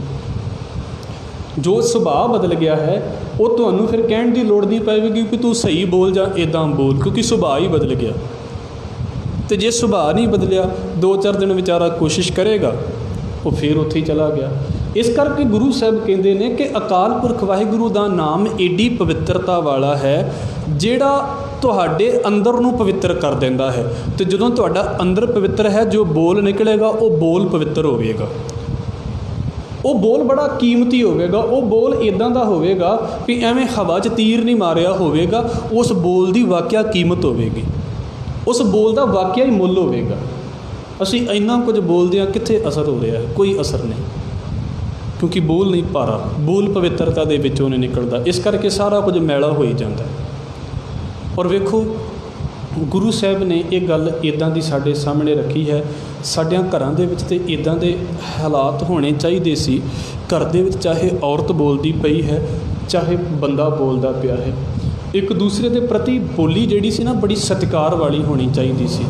ਜੋ ਸੁਭਾਅ ਬਦਲ ਗਿਆ ਹੈ ਉਹ ਤੁਹਾਨੂੰ ਫਿਰ ਕਹਿਣ ਦੀ ਲੋੜ ਨਹੀਂ ਪਵੇਗੀ ਕਿ ਤੂੰ ਸਹੀ ਬੋਲ ਜਾਂ ਇੱਦਾਂ ਬੋਲ, ਕਿਉਂਕਿ ਸੁਭਾਅ ਹੀ ਬਦਲ ਗਿਆ। ਅਤੇ ਜੇ ਸੁਭਾਅ ਨਹੀਂ ਬਦਲਿਆ, 2-4 ਦਿਨ ਵਿਚਾਰਾ ਕੋਸ਼ਿਸ਼ ਕਰੇਗਾ, ਉਹ ਫਿਰ ਉੱਥੇ ਹੀ ਚਲਾ ਗਿਆ। ਇਸ ਕਰਕੇ ਗੁਰੂ ਸਾਹਿਬ ਕਹਿੰਦੇ ਨੇ ਕਿ ਅਕਾਲ ਪੁਰਖ ਵਾਹਿਗੁਰੂ ਦਾ ਨਾਮ ਏਡੀ ਪਵਿੱਤਰਤਾ ਵਾਲਾ ਹੈ ਜਿਹੜਾ ਤੁਹਾਡੇ ਅੰਦਰ ਨੂੰ ਪਵਿੱਤਰ ਕਰ ਦਿੰਦਾ ਹੈ। ਅਤੇ ਜਦੋਂ ਤੁਹਾਡਾ ਅੰਦਰ ਪਵਿੱਤਰ ਹੈ, ਜੋ ਬੋਲ ਨਿਕਲੇਗਾ ਉਹ ਬੋਲ ਪਵਿੱਤਰ ਹੋਵੇਗਾ। ਉਹ ਬੋਲ ਬੜਾ ਕੀਮਤੀ ਹੋਵੇਗਾ। ਉਹ ਬੋਲ ਇੱਦਾਂ ਦਾ ਹੋਵੇਗਾ ਵੀ ਐਵੇਂ ਹਵਾ 'ਚ ਤੀਰ ਨਹੀਂ ਮਾਰਿਆ ਹੋਵੇਗਾ। ਉਸ ਬੋਲ ਦੀ ਵਾਕਿਆ ਕੀਮਤ ਹੋਵੇਗੀ, ਉਸ ਬੋਲ ਦਾ ਵਾਕਿਆ ਹੀ ਮੁੱਲ ਹੋਵੇਗਾ। ਅਸੀਂ ਇੰਨਾ ਕੁਝ ਬੋਲਦੇ ਹਾਂ, ਕਿੱਥੇ ਅਸਰ ਹੋ ਰਿਹਾ? ਕੋਈ ਅਸਰ ਨਹੀਂ, ਕਿਉਂਕਿ ਬੋਲ ਨਹੀਂ ਭਾਰਾ, ਬੋਲ ਪਵਿੱਤਰਤਾ ਦੇ ਵਿੱਚੋਂ ਨਹੀਂ ਨਿਕਲਦਾ। ਇਸ ਕਰਕੇ ਸਾਰਾ ਕੁਝ ਮੈਲਾ ਹੋਈ ਜਾਂਦਾ। ਔਰ ਵੇਖੋ, ਗੁਰੂ ਸਾਹਿਬ ਨੇ ਇਹ ਗੱਲ ਇੱਦਾਂ ਦੀ ਸਾਡੇ ਸਾਹਮਣੇ ਰੱਖੀ ਹੈ। ਸਾਡਿਆਂ ਘਰਾਂ ਦੇ ਵਿੱਚ ਤਾਂ ਇੱਦਾਂ ਦੇ ਹਾਲਾਤ ਹੋਣੇ ਚਾਹੀਦੇ ਸੀ। ਘਰ ਦੇ ਵਿੱਚ ਚਾਹੇ ਔਰਤ ਬੋਲਦੀ ਪਈ ਹੈ, ਚਾਹੇ ਬੰਦਾ ਬੋਲਦਾ ਪਿਆ ਹੈ, ਇੱਕ ਦੂਸਰੇ ਦੇ ਪ੍ਰਤੀ ਬੋਲੀ ਜਿਹੜੀ ਸੀ ਨਾ, ਬੜੀ ਸਤਿਕਾਰ ਵਾਲੀ ਹੋਣੀ ਚਾਹੀਦੀ ਸੀ।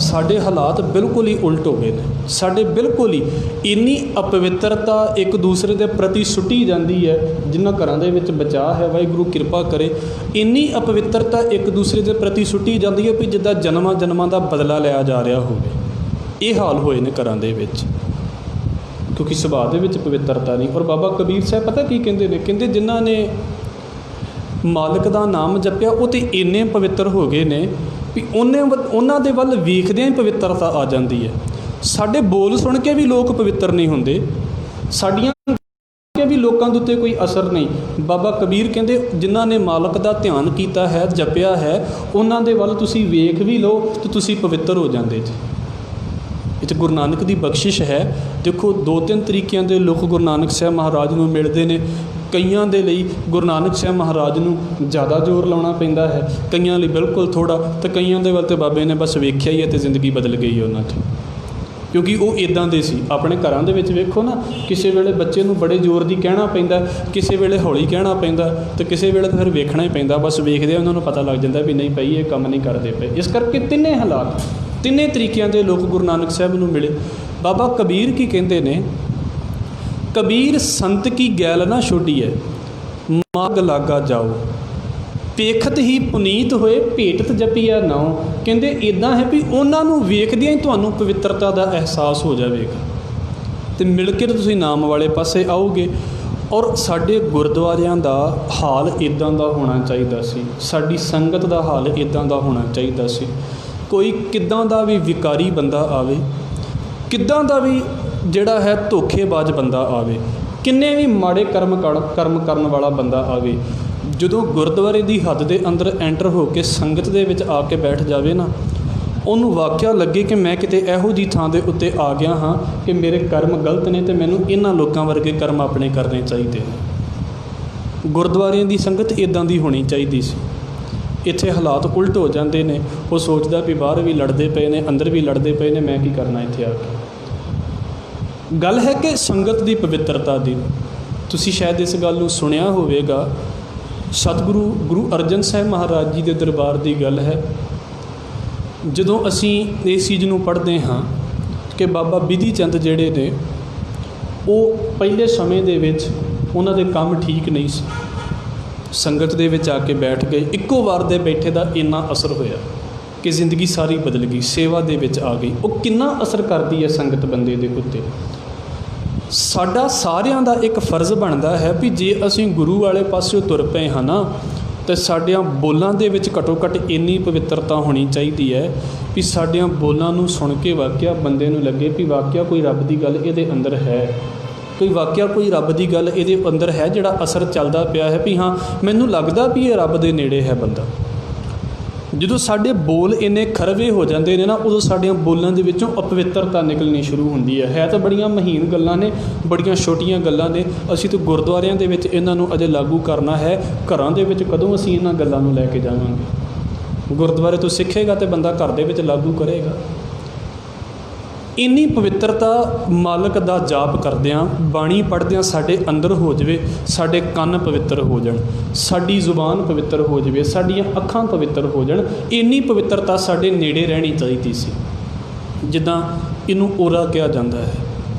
ਸਾਡੇ ਹਾਲਾਤ ਬਿਲਕੁਲ ਹੀ ਉਲਟ ਹੋ ਗਏ ਨੇ। ਸਾਡੇ ਬਿਲਕੁਲ ਹੀ ਇੰਨੀ ਅਪਵਿੱਤਰਤਾ ਇੱਕ ਦੂਸਰੇ ਦੇ ਪ੍ਰਤੀ ਸੁੱਟੀ ਜਾਂਦੀ ਹੈ। ਜਿਨ੍ਹਾਂ ਘਰਾਂ ਦੇ ਵਿੱਚ ਬਚਾਅ ਹੈ, ਵਾਹਿਗੁਰੂ ਕਿਰਪਾ ਕਰੇ, ਇੰਨੀ ਅਪਵਿੱਤਰਤਾ ਇੱਕ ਦੂਸਰੇ ਦੇ ਪ੍ਰਤੀ ਸੁੱਟੀ ਜਾਂਦੀ ਹੈ ਵੀ ਜਿੱਦਾਂ ਜਨਮਾਂ ਜਨਮਾਂ ਦਾ ਬਦਲਾ ਲਿਆ ਜਾ ਰਿਹਾ ਹੋਵੇ। ਇਹ ਹਾਲ ਹੋਏ ਨੇ ਘਰਾਂ ਦੇ ਵਿੱਚ, ਕਿਉਂਕਿ ਸੁਭਾਅ ਦੇ ਵਿੱਚ ਪਵਿੱਤਰਤਾ ਨਹੀਂ। ਔਰ ਬਾਬਾ ਕਬੀਰ ਸਾਹਿਬ ਪਤਾ ਕੀ ਕਹਿੰਦੇ ਨੇ? ਕਹਿੰਦੇ ਜਿਨ੍ਹਾਂ ਨੇ ਮਾਲਕ ਦਾ ਨਾਮ ਜਪਿਆ ਉਹ ਤਾਂ ਇੰਨੇ ਪਵਿੱਤਰ ਹੋ ਗਏ ਨੇ ਵੀ ਉਹਨਾਂ ਦੇ ਵੱਲ ਵੇਖਦਿਆਂ ਹੀ ਪਵਿੱਤਰਤਾ ਆ ਜਾਂਦੀ ਹੈ। ਸਾਡੇ ਬੋਲ ਸੁਣ ਕੇ ਵੀ ਲੋਕ ਪਵਿੱਤਰ ਨਹੀਂ ਹੁੰਦੇ, ਸਾਡੀਆਂ ਕੇ ਵੀ ਲੋਕਾਂ ਦੇ ਉੱਤੇ ਕੋਈ ਅਸਰ ਨਹੀਂ। ਬਾਬਾ ਕਬੀਰ ਕਹਿੰਦੇ ਜਿਨ੍ਹਾਂ ਨੇ ਮਾਲਕ ਦਾ ਧਿਆਨ ਕੀਤਾ ਹੈ, ਜਪਿਆ ਹੈ, ਉਹਨਾਂ ਦੇ ਵੱਲ ਤੁਸੀਂ ਵੇਖ ਵੀ ਲਓ ਤਾਂ ਤੁਸੀਂ ਪਵਿੱਤਰ ਹੋ ਜਾਂਦੇ ਜੀ। ਇਹ 'ਚ ਗੁਰੂ ਨਾਨਕ ਦੀ ਬਖਸ਼ਿਸ਼ ਹੈ। ਦੇਖੋ, 2-3 ਤਰੀਕਿਆਂ ਦੇ ਲੋਕ ਗੁਰੂ ਨਾਨਕ ਸਾਹਿਬ ਮਹਾਰਾਜ ਨੂੰ ਮਿਲਦੇ ਨੇ। ਕਈਆਂ ਦੇ ਲਈ ਗੁਰੂ ਨਾਨਕ ਸਾਹਿਬ ਮਹਾਰਾਜ ਨੂੰ ਜ਼ਿਆਦਾ ਜ਼ੋਰ ਲਾਉਣਾ ਪੈਂਦਾ ਹੈ, ਕਈਆਂ ਲਈ ਬਿਲਕੁਲ ਥੋੜ੍ਹਾ, ਅਤੇ ਕਈਆਂ ਦੇ ਵੱਲ ਤਾਂ ਬਾਬੇ ਨੇ ਬਸ ਵੇਖਿਆ ਹੀ ਹੈ ਅਤੇ ਜ਼ਿੰਦਗੀ ਬਦਲ ਗਈ ਉਹਨਾਂ 'ਚ, ਕਿਉਂਕਿ ਉਹ ਇੱਦਾਂ ਦੇ ਸੀ। ਆਪਣੇ ਘਰਾਂ ਦੇ ਵਿੱਚ ਵੇਖੋ ਨਾ, ਕਿਸੇ ਵੇਲੇ ਬੱਚੇ ਨੂੰ ਬੜੇ ਜ਼ੋਰ ਦੀ ਕਹਿਣਾ ਪੈਂਦਾ, ਕਿਸੇ ਵੇਲੇ ਹੌਲੀ ਕਹਿਣਾ ਪੈਂਦਾ, ਅਤੇ ਕਿਸੇ ਵੇਲੇ ਤਾਂ ਫਿਰ ਵੇਖਣਾ ਹੀ ਪੈਂਦਾ। ਬਸ ਵੇਖਦੇ ਉਹਨਾਂ ਨੂੰ ਪਤਾ ਲੱਗ ਜਾਂਦਾ ਵੀ ਨਹੀਂ ਭਾਈ ਇਹ ਕੰਮ ਨਹੀਂ ਕਰਦੇ ਪਏ। ਇਸ ਕਰਕੇ ਤਿੰਨੇ ਹਾਲਾਤ, ਤਿੰਨੇ ਤਰੀਕਿਆਂ ਦੇ ਲੋਕ ਗੁਰੂ ਨਾਨਕ ਸਾਹਿਬ ਨੂੰ ਮਿਲੇ। ਬਾਬਾ ਕਬੀਰ ਕੀ ਕਹਿੰਦੇ ਨੇ? ਕਬੀਰ ਸੰਤ ਕੀ ਗੈਲ ਨਾ ਛੋਡੀਐ, ਮਾਗ ਲਾਗਾ ਜਾਓ, ਪੇਖਤ ਹੀ ਪੁਨੀਤ ਹੋਏ, ਭੇਟਤ ਜਪੀਐ ਨਾਉ। ਕਹਿੰਦੇ ਇੱਦਾਂ ਹੈ ਵੀ ਉਹਨਾਂ ਨੂੰ ਵੇਖਦਿਆਂ ਹੀ ਤੁਹਾਨੂੰ ਪਵਿੱਤਰਤਾ ਦਾ ਅਹਿਸਾਸ ਹੋ ਜਾਵੇਗਾ ਅਤੇ ਮਿਲ ਕੇ ਤੁਸੀਂ ਨਾਮ ਵਾਲੇ ਪਾਸੇ ਆਓਗੇ। ਔਰ ਸਾਡੇ ਗੁਰਦੁਆਰਿਆਂ ਦਾ ਹਾਲ ਇੱਦਾਂ ਦਾ ਹੋਣਾ ਚਾਹੀਦਾ ਸੀ, ਸਾਡੀ ਸੰਗਤ ਦਾ ਹਾਲ ਇੱਦਾਂ ਦਾ ਹੋਣਾ ਚਾਹੀਦਾ ਸੀ। ਕੋਈ ਕਿੱਦਾਂ ਦਾ ਵੀ ਵਿਕਾਰੀ ਬੰਦਾ ਆਵੇ, ਕਿੱਦਾਂ ਦਾ ਵੀ ਜਿਹੜਾ ਹੈ ਧੋਖੇਬਾਜ਼ ਬੰਦਾ ਆਵੇ, ਕਿੰਨੇ ਵੀ ਮਾੜੇ ਕਰਮ ਕਰਨ ਵਾਲਾ ਬੰਦਾ ਆਵੇ, ਜਦੋਂ ਗੁਰਦੁਆਰੇ ਦੀ ਹੱਦ ਦੇ ਅੰਦਰ ਐਂਟਰ ਹੋ ਕੇ ਸੰਗਤ ਦੇ ਵਿੱਚ ਆ ਕੇ ਬੈਠ ਜਾਵੇ ਨਾ, ਉਹਨੂੰ ਵਾਕਿਆ ਲੱਗੇ ਕਿ ਮੈਂ ਕਿਤੇ ਇਹੋ ਜਿਹੀ ਥਾਂ ਦੇ ਉੱਤੇ ਆ ਗਿਆ ਹਾਂ ਕਿ ਮੇਰੇ ਕਰਮ ਗਲਤ ਨੇ ਅਤੇ ਮੈਨੂੰ ਇਹਨਾਂ ਲੋਕਾਂ ਵਰਗੇ ਕਰਮ ਆਪਣੇ ਕਰਨੇ ਚਾਹੀਦੇ ਨੇ। ਗੁਰਦੁਆਰਿਆਂ ਦੀ ਸੰਗਤ ਇੱਦਾਂ ਦੀ ਹੋਣੀ ਚਾਹੀਦੀ ਸੀ। ਇੱਥੇ ਹਾਲਾਤ ਉਲਟ ਹੋ ਜਾਂਦੇ ਨੇ। ਉਹ ਸੋਚਦਾ ਵੀ ਬਾਹਰ ਵੀ ਲੜਦੇ ਪਏ ਨੇ, ਅੰਦਰ ਵੀ ਲੜਦੇ ਪਏ ਨੇ, ਮੈਂ ਕੀ ਕਰਨਾ ਇੱਥੇ ਆ ਕੇ। ਗੱਲ ਹੈ ਕਿ ਸੰਗਤ ਦੀ ਪਵਿੱਤਰਤਾ ਦੀ। ਤੁਸੀਂ ਸ਼ਾਇਦ ਇਸ ਗੱਲ ਨੂੰ ਸੁਣਿਆ ਹੋਵੇਗਾ, ਸਤਿਗੁਰੂ ਗੁਰੂ ਅਰਜਨ ਸਾਹਿਬ ਮਹਾਰਾਜ ਜੀ ਦੇ ਦਰਬਾਰ ਦੀ ਗੱਲ ਹੈ। ਜਦੋਂ ਅਸੀਂ ਇਸ ਚੀਜ਼ ਨੂੰ ਪੜ੍ਹਦੇ ਹਾਂ ਕਿ ਬਾਬਾ ਬਿਧੀ ਚੰਦ ਜਿਹੜੇ ਨੇ, ਉਹ ਪਹਿਲੇ ਸਮੇਂ ਦੇ ਵਿੱਚ ਉਹਨਾਂ ਦੇ ਕੰਮ ਠੀਕ ਨਹੀਂ ਸੀ, ਸੰਗਤ ਦੇ ਵਿੱਚ ਆ ਕੇ ਬੈਠ ਗਏ। ਇੱਕੋ ਵਾਰ ਦੇ ਬੈਠੇ ਦਾ ਇੰਨਾ ਅਸਰ ਹੋਇਆ कि ज़िंदगी सारी बदल गई, सेवा दे विच आ गई। वो कितना असर करती है संगत बंदे दे उत्ते। साडा सारिਆਂ ਦਾ एक फर्ज बनता है भी जे असीं गुरु वाले पासों तुर पए हाँ ना, तो साडिਆਂ बोलों ਦੇ ਵਿੱਚ घटो घट ਇੰਨੀ पवित्रता होनी चाहिए है भी साडिਆਂ बोलों ਨੂੰ सुन के वाਕਿਆ ਬੰਦੇ ਨੂੰ ਲੱਗੇ भी वाਕਿਆ कोई रब की गल ਇਹਦੇ अंदर है, कोई वाਕਿਆ कोई रब की गल ਇਹਦੇ अंदर है, ਜਿਹੜਾ असर चलता पिया है भी हाँ मैनू लगता भी ये रब के नेड़े है बंदा। ਜਦੋਂ ਸਾਡੇ ਬੋਲ ਇੰਨੇ ਖਰਵੇ ਹੋ ਜਾਂਦੇ ਨੇ ਨਾ, ਉਦੋਂ ਸਾਡੀਆਂ ਬੋਲਾਂ ਦੇ ਵਿੱਚੋਂ ਅਪਵਿੱਤਰਤਾ ਨਿਕਲਣੀ ਸ਼ੁਰੂ ਹੁੰਦੀ ਹੈ ਤਾਂ ਬੜੀਆਂ ਮਹੀਨ ਗੱਲਾਂ ਨੇ, ਬੜੀਆਂ ਛੋਟੀਆਂ ਗੱਲਾਂ ਨੇ। ਅਸੀਂ ਤਾਂ ਗੁਰਦੁਆਰਿਆਂ ਦੇ ਵਿੱਚ ਇਹਨਾਂ ਨੂੰ ਅਜੇ ਲਾਗੂ ਕਰਨਾ ਹੈ, ਘਰਾਂ ਦੇ ਵਿੱਚ ਕਦੋਂ ਅਸੀਂ ਇਹਨਾਂ ਗੱਲਾਂ ਨੂੰ ਲੈ ਕੇ ਜਾਵਾਂਗੇ? ਗੁਰਦੁਆਰੇ ਤੋਂ ਸਿੱਖੇਗਾ ਤੇ ਬੰਦਾ ਘਰ ਦੇ ਵਿੱਚ ਲਾਗੂ ਕਰੇਗਾ। ਇੰਨੀ ਪਵਿੱਤਰਤਾ ਮਾਲਕ ਦਾ ਜਾਪ ਕਰਦਿਆਂ, ਬਾਣੀ ਪੜ੍ਹਦਿਆਂ ਸਾਡੇ ਅੰਦਰ ਹੋ ਜਾਵੇ, ਸਾਡੇ ਕੰਨ ਪਵਿੱਤਰ ਹੋ ਜਾਣ, ਸਾਡੀ ਜ਼ੁਬਾਨ ਪਵਿੱਤਰ ਹੋ ਜਾਵੇ, ਸਾਡੀਆਂ ਅੱਖਾਂ ਪਵਿੱਤਰ ਹੋ ਜਾਣ। ਇੰਨੀ ਪਵਿੱਤਰਤਾ ਸਾਡੇ ਨੇੜੇ ਰਹਿਣੀ ਚਾਹੀਦੀ ਸੀ। ਜਿੱਦਾਂ ਇਹਨੂੰ ਓਰਾ ਕਿਹਾ ਜਾਂਦਾ ਹੈ,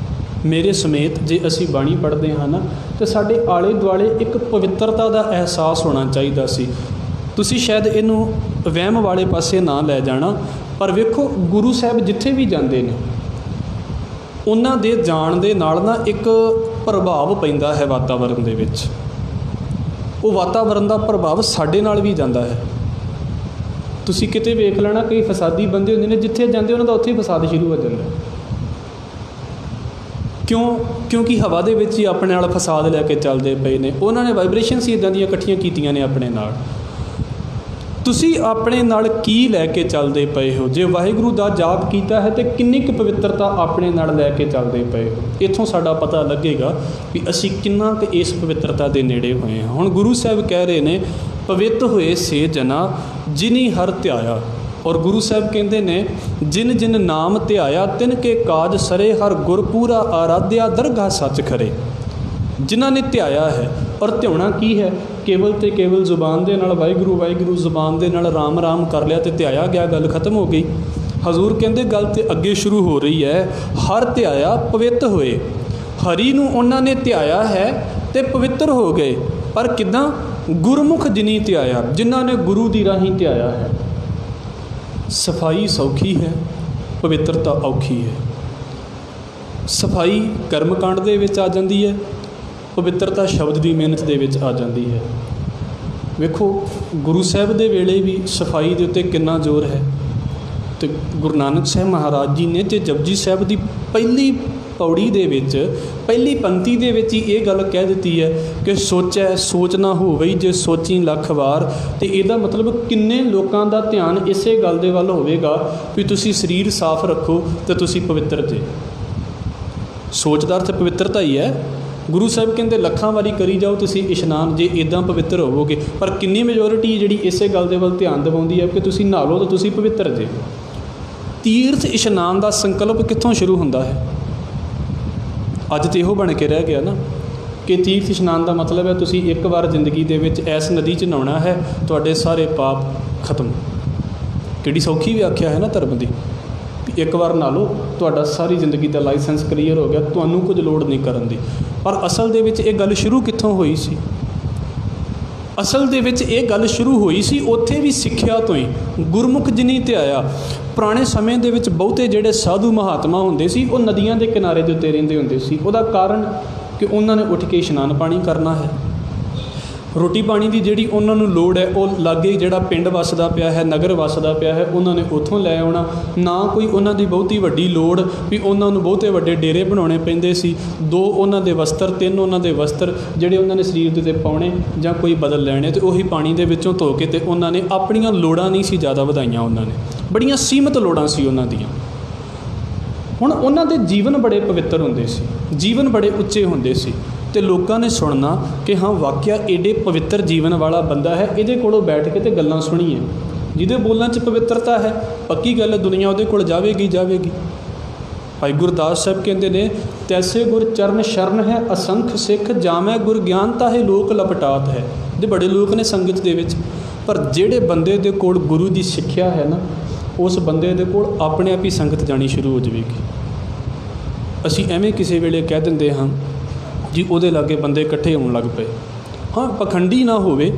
ਮੇਰੇ ਸਮੇਤ ਜੇ ਅਸੀਂ ਬਾਣੀ ਪੜ੍ਹਦੇ ਹਾਂ ਨਾ, ਤਾਂ ਸਾਡੇ ਆਲੇ ਦੁਆਲੇ ਇੱਕ ਪਵਿੱਤਰਤਾ ਦਾ ਅਹਿਸਾਸ ਹੋਣਾ ਚਾਹੀਦਾ ਸੀ। ਤੁਸੀਂ ਸ਼ਾਇਦ ਇਹਨੂੰ ਵਹਿਮ ਵਾਲੇ ਪਾਸੇ ਨਾ ਲੈ ਜਾਣਾ, ਪਰ ਵੇਖੋ ਗੁਰੂ ਸਾਹਿਬ ਜਿੱਥੇ ਵੀ ਜਾਂਦੇ ਨੇ, ਉਹਨਾਂ ਦੇ ਜਾਣ ਦੇ ਨਾਲ ਨਾ ਇੱਕ ਪ੍ਰਭਾਵ ਪੈਂਦਾ ਹੈ ਵਾਤਾਵਰਨ ਦੇ ਵਿੱਚ। ਉਹ ਵਾਤਾਵਰਨ ਦਾ ਪ੍ਰਭਾਵ ਸਾਡੇ ਨਾਲ ਵੀ ਜਾਂਦਾ ਹੈ। ਤੁਸੀਂ ਕਿਤੇ ਵੇਖ ਲੈਣਾ, ਕਈ ਫਸਾਦੀ ਬੰਦੇ ਹੁੰਦੇ ਨੇ, ਜਿੱਥੇ ਜਾਂਦੇ ਉਹਨਾਂ ਦਾ ਉੱਥੇ ਹੀ ਫਸਾਦ ਸ਼ੁਰੂ ਹੋ ਜਾਂਦਾ। ਕਿਉਂਕਿ ਹਵਾ ਦੇ ਵਿੱਚ ਹੀ ਆਪਣੇ ਨਾਲ ਫਸਾਦ ਲੈ ਕੇ ਚੱਲਦੇ ਪਏ ਨੇ। ਉਹਨਾਂ ਨੇ ਵਾਈਬ੍ਰੇਸ਼ਨਸ ਹੀ ਇੱਦਾਂ ਦੀਆਂ ਇਕੱਠੀਆਂ ਕੀਤੀਆਂ ਨੇ ਆਪਣੇ ਨਾਲ। ਤੁਸੀਂ ਆਪਣੇ ਨਾਲ ਕੀ ਲੈ ਕੇ ਚੱਲਦੇ ਪਏ ਹੋ? ਜੇ ਵਾਹਿਗੁਰੂ ਦਾ ਜਾਪ ਕੀਤਾ ਹੈ ਤਾਂ ਕਿੰਨੀ ਕੁ ਪਵਿੱਤਰਤਾ ਆਪਣੇ ਨਾਲ ਲੈ ਕੇ ਚੱਲਦੇ ਪਏ ਹੋ? ਇੱਥੋਂ ਸਾਡਾ ਪਤਾ ਲੱਗੇਗਾ ਵੀ ਅਸੀਂ ਕਿੰਨਾ ਕੁ ਇਸ ਪਵਿੱਤਰਤਾ ਦੇ ਨੇੜੇ ਹੋਏ ਹਾਂ। ਹੁਣ ਗੁਰੂ ਸਾਹਿਬ ਕਹਿ ਰਹੇ ਨੇ, ਪਵਿੱਤ ਹੋਏ ਸੇ ਜਨਾ ਜਿਨੀ ਹਰ ਧਿਆਇਆ। ਔਰ ਗੁਰੂ ਸਾਹਿਬ ਕਹਿੰਦੇ ਨੇ, ਜਿਨ ਜਿਨ ਨਾਮ ਧਿਆਇਆ ਤਿਨ ਕੇ ਕਾਜ ਸਰੇ, ਹਰ ਗੁਰ ਪੂਰਾ ਆਰਾਧਿਆ ਦਰਗਾਹ ਸੱਚ ਖਰੇ। ਜਿਨ੍ਹਾਂ ਨੇ ਧਿਆਇਆ ਹੈ, ਔਰ ਧਿਆਉਣਾ ਕੀ ਹੈ? ਕੇਵਲ ਤੇ ਕੇਵਲ ਜ਼ੁਬਾਨ ਦੇ ਨਾਲ ਵਾਹਿਗੁਰੂ ਵਾਹਿਗੁਰੂ, ਜ਼ੁਬਾਨ ਦੇ ਨਾਲ ਰਾਮ ਰਾਮ ਕਰ ਲਿਆ ਤੇ ਧਿਆਇਆ ਗਿਆ, ਗੱਲ ਖਤਮ ਹੋ ਗਈ। ਹਜ਼ੂਰ ਕਹਿੰਦੇ ਗੱਲ ਤੇ ਅੱਗੇ ਸ਼ੁਰੂ ਹੋ ਰਹੀ ਹੈ, ਹਰ ਧਿਆਇਆ ਪਵਿੱਤ ਹੋਏ। ਹਰੀ ਨੂੰ ਉਹਨਾਂ ਨੇ ਧਿਆਇਆ ਹੈ ਤੇ ਪਵਿੱਤਰ ਹੋ ਗਏ। ਪਰ ਕਿੱਦਾਂ? ਗੁਰਮੁਖ ਜਿਨੀ ਧਿਆਇਆ, ਜਿਨ੍ਹਾਂ ਨੇ ਗੁਰੂ ਦੀ ਰਾਹੀਂ ਧਿਆਇਆ ਹੈ। ਸਫਾਈ ਸੌਖੀ ਹੈ, ਪਵਿੱਤਰਤਾ ਔਖੀ ਹੈ। ਸਫਾਈ ਕਰਮਕਾਂਡ ਦੇ ਵਿੱਚ ਆ ਜਾਂਦੀ ਹੈ, ਪਵਿੱਤਰਤਾ ਸ਼ਬਦ ਦੀ ਮਿਹਨਤ ਦੇ ਵਿੱਚ ਆ ਜਾਂਦੀ ਹੈ। ਵੇਖੋ ਗੁਰੂ ਸਾਹਿਬ ਦੇ ਵੇਲੇ ਵੀ ਸਫਾਈ ਦੇ ਉੱਤੇ ਕਿੰਨਾ ਜ਼ੋਰ ਹੈ। ਅਤੇ ਗੁਰੂ ਨਾਨਕ ਸਾਹਿਬ ਮਹਾਰਾਜ ਜੀ ਨੇ ਤੇ ਜਪਜੀ ਸਾਹਿਬ ਦੀ ਪਹਿਲੀ ਪੌੜੀ ਦੇ ਵਿੱਚ, ਪਹਿਲੀ ਪੰਕਤੀ ਦੇ ਵਿੱਚ ਹੀ ਇਹ ਗੱਲ ਕਹਿ ਦਿੱਤੀ ਹੈ ਕਿ ਸੋਚੈ ਸੋਚ ਨਾ ਹੋਵਈ ਜੇ ਸੋਚੀ ਲੱਖ ਵਾਰ। ਅਤੇ ਇਹਦਾ ਮਤਲਬ ਕਿੰਨੇ ਲੋਕਾਂ ਦਾ ਧਿਆਨ ਇਸੇ ਗੱਲ ਦੇ ਵੱਲ ਹੋਵੇਗਾ ਵੀ ਤੁਸੀਂ ਸਰੀਰ ਸਾਫ਼ ਰੱਖੋ ਅਤੇ ਤੁਸੀਂ ਪਵਿੱਤਰ ਜੇ। ਸੋਚ ਦਾ ਅਰਥ ਪਵਿੱਤਰਤਾ ਹੀ ਹੈ। ਗੁਰੂ ਸਾਹਿਬ ਕਹਿੰਦੇ ਲੱਖਾਂ ਵਾਰੀ ਕਰੀ ਜਾਓ ਤੁਸੀਂ ਇਸ਼ਨਾਨ, ਜੇ ਇੱਦਾਂ ਪਵਿੱਤਰ ਹੋਵੋਗੇ। ਪਰ ਕਿੰਨੀ ਮੈਜੋਰਿਟੀ ਜਿਹੜੀ ਇਸੇ ਗੱਲ ਦੇ ਵੱਲ ਧਿਆਨ ਦਿਵਾਉਂਦੀ ਹੈ ਕਿ ਤੁਸੀਂ ਨਹਾ ਲਓ ਤਾਂ ਤੁਸੀਂ ਪਵਿੱਤਰ ਜੇ। ਤੀਰਥ ਇਸ਼ਨਾਨ ਦਾ ਸੰਕਲਪ ਕਿੱਥੋਂ ਸ਼ੁਰੂ ਹੁੰਦਾ ਹੈ? ਅੱਜ ਤਾਂ ਇਹੋ ਬਣ ਕੇ ਰਹਿ ਗਿਆ ਨਾ ਕਿ ਤੀਰਥ ਇਸ਼ਨਾਨ ਦਾ ਮਤਲਬ ਹੈ ਤੁਸੀਂ ਇੱਕ ਵਾਰ ਜ਼ਿੰਦਗੀ ਦੇ ਵਿੱਚ ਇਸ ਨਦੀ 'ਚ ਨਹਾਉਣਾ ਹੈ, ਤੁਹਾਡੇ ਸਾਰੇ ਪਾਪ ਖਤਮ। ਕਿਹੜੀ ਸੌਖੀ ਵਿਆਖਿਆ ਹੈ ਨਾ ਧਰਮ ਦੀ। ਇੱਕ ਵਾਰ ਨਹਾ ਲਓ, ਤੁਹਾਡਾ ਸਾਰੀ ਜ਼ਿੰਦਗੀ ਦਾ ਲਾਇਸੈਂਸ ਕਲੀਅਰ ਹੋ ਗਿਆ, ਤੁਹਾਨੂੰ ਕੁਝ ਲੋੜ ਨਹੀਂ ਕਰਨ ਦੀ। ਪਰ ਅਸਲ ਦੇ ਵਿੱਚ ਇਹ ਗੱਲ ਸ਼ੁਰੂ ਕਿੱਥੋਂ ਹੋਈ ਸੀ? ਅਸਲ ਦੇ ਵਿੱਚ ਇਹ ਗੱਲ ਸ਼ੁਰੂ ਹੋਈ ਸੀ ਉੱਥੇ ਵੀ ਸਿੱਖਿਆ ਤੋਂ ਹੀ। ਗੁਰਮੁਖ ਜਿਨੀ ਧਿਆਇਆ। ਪੁਰਾਣੇ ਸਮੇਂ ਦੇ ਵਿੱਚ ਬਹੁਤੇ ਜਿਹੜੇ ਸਾਧੂ ਮਹਾਤਮਾ ਹੁੰਦੇ ਸੀ, ਉਹ ਨਦੀਆਂ ਦੇ ਕਿਨਾਰੇ ਦੇ ਉੱਤੇ ਰਹਿੰਦੇ ਹੁੰਦੇ ਸੀ। ਉਹਦਾ ਕਾਰਨ ਕਿ ਉਹਨਾਂ ਨੇ ਉੱਠ ਕੇ ਇਸ਼ਨਾਨ ਪਾਣੀ ਕਰਨਾ ਹੈ। ਰੋਟੀ ਪਾਣੀ ਦੀ ਜਿਹੜੀ ਉਹਨਾਂ ਨੂੰ ਲੋੜ ਹੈ, ਉਹ ਲਾਗੇ ਜਿਹੜਾ ਪਿੰਡ ਵੱਸਦਾ ਪਿਆ ਹੈ, ਨਗਰ ਵੱਸਦਾ ਪਿਆ ਹੈ, ਉਹਨਾਂ ਨੇ ਉੱਥੋਂ ਲੈ ਆਉਣਾ। ਨਾ ਕੋਈ ਉਹਨਾਂ ਦੀ ਬਹੁਤੀ ਵੱਡੀ ਲੋੜ ਵੀ ਉਹਨਾਂ ਨੂੰ ਬਹੁਤੇ ਵੱਡੇ ਡੇਰੇ ਬਣਾਉਣੇ ਪੈਂਦੇ ਸੀ। 2 ਉਹਨਾਂ ਦੇ ਵਸਤਰ, 3 ਉਹਨਾਂ ਦੇ ਵਸਤਰ ਜਿਹੜੇ ਉਹਨਾਂ ਨੇ ਸਰੀਰ ਦੇ ਉੱਤੇ ਪਾਉਣੇ ਜਾਂ ਕੋਈ ਬਦਲ ਲੈਣੇ, ਅਤੇ ਉਹੀ ਪਾਣੀ ਦੇ ਵਿੱਚੋਂ ਧੋ ਕੇ। ਅਤੇ ਉਹਨਾਂ ਨੇ ਆਪਣੀਆਂ ਲੋੜਾਂ ਨਹੀਂ ਸੀ ਜ਼ਿਆਦਾ ਵਧਾਈਆਂ, ਉਹਨਾਂ ਨੇ ਬੜੀਆਂ ਸੀਮਤ ਲੋੜਾਂ ਸੀ ਉਹਨਾਂ ਦੀਆਂ। ਹੁਣ ਉਹਨਾਂ ਦੇ ਜੀਵਨ ਬੜੇ ਪਵਿੱਤਰ ਹੁੰਦੇ ਸੀ, ਜੀਵਨ ਬੜੇ ਉੱਚੇ ਹੁੰਦੇ ਸੀ, ਅਤੇ ਲੋਕਾਂ ਨੇ ਸੁਣਨਾ ਕਿ ਹਾਂ ਵਾਕਿਆ ਏਡੇ ਪਵਿੱਤਰ ਜੀਵਨ ਵਾਲਾ ਬੰਦਾ ਹੈ, ਇਹਦੇ ਕੋਲੋਂ ਬੈਠ ਕੇ ਅਤੇ ਗੱਲਾਂ ਸੁਣੀਏ। ਜਿਹਦੇ ਬੋਲਾਂ 'ਚ ਪਵਿੱਤਰਤਾ ਹੈ, ਪੱਕੀ ਗੱਲ ਹੈ ਦੁਨੀਆ ਉਹਦੇ ਕੋਲ ਜਾਵੇਗੀ ਜਾਵੇਗੀ। ਭਾਈ ਗੁਰਦਾਸ ਸਾਹਿਬ ਕਹਿੰਦੇ ਨੇ, ਤੈਸੇ ਗੁਰ ਚਰਨ ਸ਼ਰਨ ਹੈ ਅਸੰਖ ਸਿੱਖ, ਜਾਮੈ ਗੁਰ ਗਿਆਨ ਤਾਹੇ ਲੋਕ ਲਪਟਾਤ ਹੈ। ਦੇ ਬੜੇ ਲੋਕ ਨੇ ਸੰਗਤ ਦੇ ਵਿੱਚ, ਪਰ ਜਿਹੜੇ ਬੰਦੇ ਦੇ ਕੋਲ ਗੁਰੂ ਦੀ ਸਿੱਖਿਆ ਹੈ ਨਾ, ਉਸ ਬੰਦੇ ਦੇ ਕੋਲ ਆਪਣੇ ਆਪ ਹੀ ਸੰਗਤ ਜਾਣੀ ਸ਼ੁਰੂ ਹੋ ਜਾਵੇਗੀ। ਅਸੀਂ ਐਵੇਂ ਕਿਸੇ ਵੇਲੇ ਕਹਿ ਦਿੰਦੇ ਹਾਂ ਜੀ ਉਹਦੇ ਲਾਗੇ ਬੰਦੇ ਇਕੱਠੇ ਹੋਣ ਲੱਗ ਪਏ। ਹਾਂ, ਪਖੰਡੀ ਨਾ ਹੋਵੇ,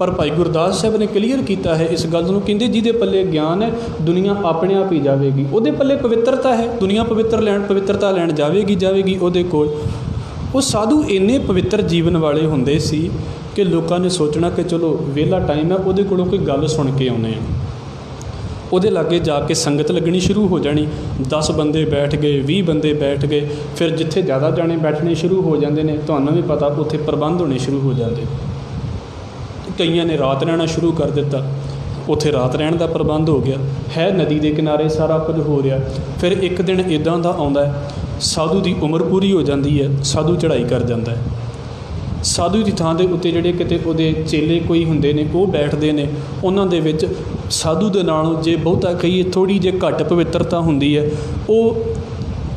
पर भाई गुरदास साहब ने क्लीयर किया है इस गल नूं, कहंदे जिहदे पल्ले ज्ञान है दुनिया अपने आप ही जाएगी, उहदे पल्ले पवित्रता है दुनिया पवित्रता लैण जाएगी उहदे कोल। वो साधु इन्ने पवित्र जीवन वाले हुंदे सी कि लोगों ने सोचना कि चलो वेला टाइम है उहदे कोलों कोई गल सुन के आउने आ, उहदे लागे जाके संगत लगनी शुरू हो जानी। 10 बंदे बैठ गए, 20 बंदे बैठ गए, फिर जिथे ज़्यादा जाने बैठने शुरू हो जाते हैं, तुहानूं भी पता उत्थे प्रबंध होने शुरू हो जाते। कईयां ने रात रहना शुरू कर दिता, उत्थे रात रहन का प्रबंध हो गया है, नदी के किनारे सारा कुछ हो रहा। फिर एक दिन इदां दा आउंदा है, साधु की उम्र पूरी हो जाती है, साधु चढ़ाई कर जाता है। साधु की थां दे उत्ते जिहड़े किते उहदे चेले कोई हुंदे ने वो बैठते हैं, उन्हां दे विच साधु दे नालों जे बहुता कहीए थोड़ी जे घट पवित्रता हुंदी है।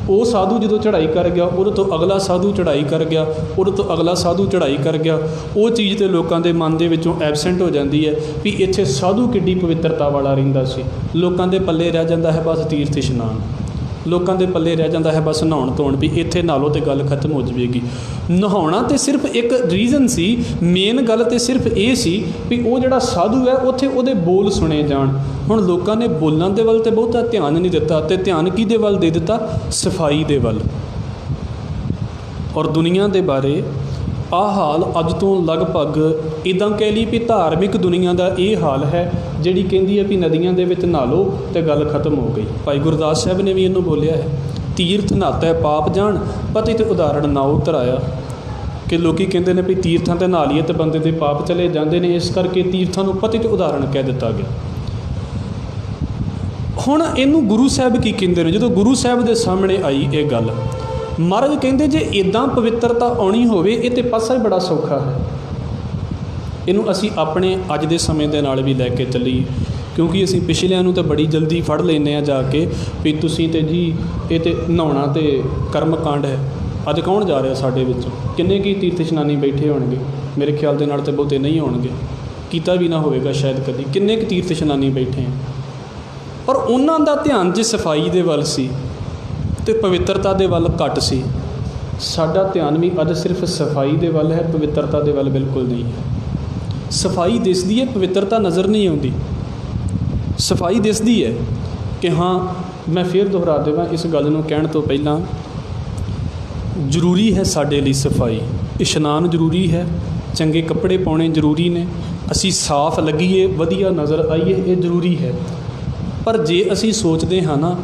वो साधु जो चढ़ाई कर गया उहदे तो अगला साधु चढ़ाई कर गया, उहदे तो अगला साधु चढ़ाई कर गया। वो चीज़ तो लोगों के मन के विचों एबसेंट हो जाती है भी इत्थे साधु किड्डी पवित्रता वाला रहिंदा सी। लोगों के पल्ले रह जाता है बस तीर्थ इशनान, लोगों के पल्ले रह जाता है बस नहाउण धोण, भी इत्थे नालों तो गल खत्म हो जाएगी। नहाउणा तो सिर्फ एक रीजन सी, मेन गल तो सिर्फ ये सी भी वो जिहड़ा साधु है उत्थे उहदे बोल सुने जाण। हुण लोगों ने बोलण दे वल ते बहुता ध्यान नहीं दिता, तो ध्यान किहदे वल दे दिता? सफाई दे वल। और दुनिया के बारे आ हाल अज तो लगभग इदां कह ली भी धार्मिक दुनिया का ये हाल है जिहड़ी कहंदी है भी नदियां दे विच नहा लो तो गल खत्म हो गई। भाई गुरदास साहब ने भी इन्हूं बोलिया है, तीर्थ नहाता है पाप जान, पति तो उदाहरण ना उतराया। कि लोग कहते हैं भी तीर्थां ते नहा लीए तो बंदे दे पाप चले जाते हैं, इस करके तीर्थां नूं पति तो उदाहरण कह दिता गया। हुण इहनूं गुरु साहब की कहंदे ने, जदों गुरु साहब दे सामने आई ये गल, महाराज कहते जे इदां पवित्रता आनी होवे ये तो पासा ही बड़ा सौखा है। इनू असी अपने अज दे समय दे नाल भी लैके चलीए, क्योंकि असी पिछलिਆਂ ਨੂੰ तो बड़ी जल्दी फड़ लेने जाके भी तुसीं ते जी ये तो नहाउणा तो कर्म कांड है। अज कौन जा रहा साडे विचों? किन्ने की तीर्थ इशनानी बैठे होणगे? मेरे ख्याल दे नाल ते बहुते नहीं होणगे, कीता भी ना होवेगा शायद कभी। किन्ने की तीर्थ इशनानी बैठे हैं, पर उन्हां दा ध्यान जे सफाई दे वल सी तो पवित्रता दे वल घट सी। साडा ध्यान भी अज सिर्फ सफाई दे वल है, पवित्रता दे वल बिल्कुल नहीं है। सफाई दिसदी है, पवित्रता नज़र नहीं आती। सफाई दिसदी है कि हाँ, मैं फिर दोहरा देवां इस गल नूं कहण तो पहलां, जरूरी है साडे लई सफाई। इशनान जरूरी है, चंगे कपड़े पाउणे जरूरी ने, असी साफ लगीए, वधिया नज़र आईए, ये जरूरी है। पर जे असी सोचते हाँ ना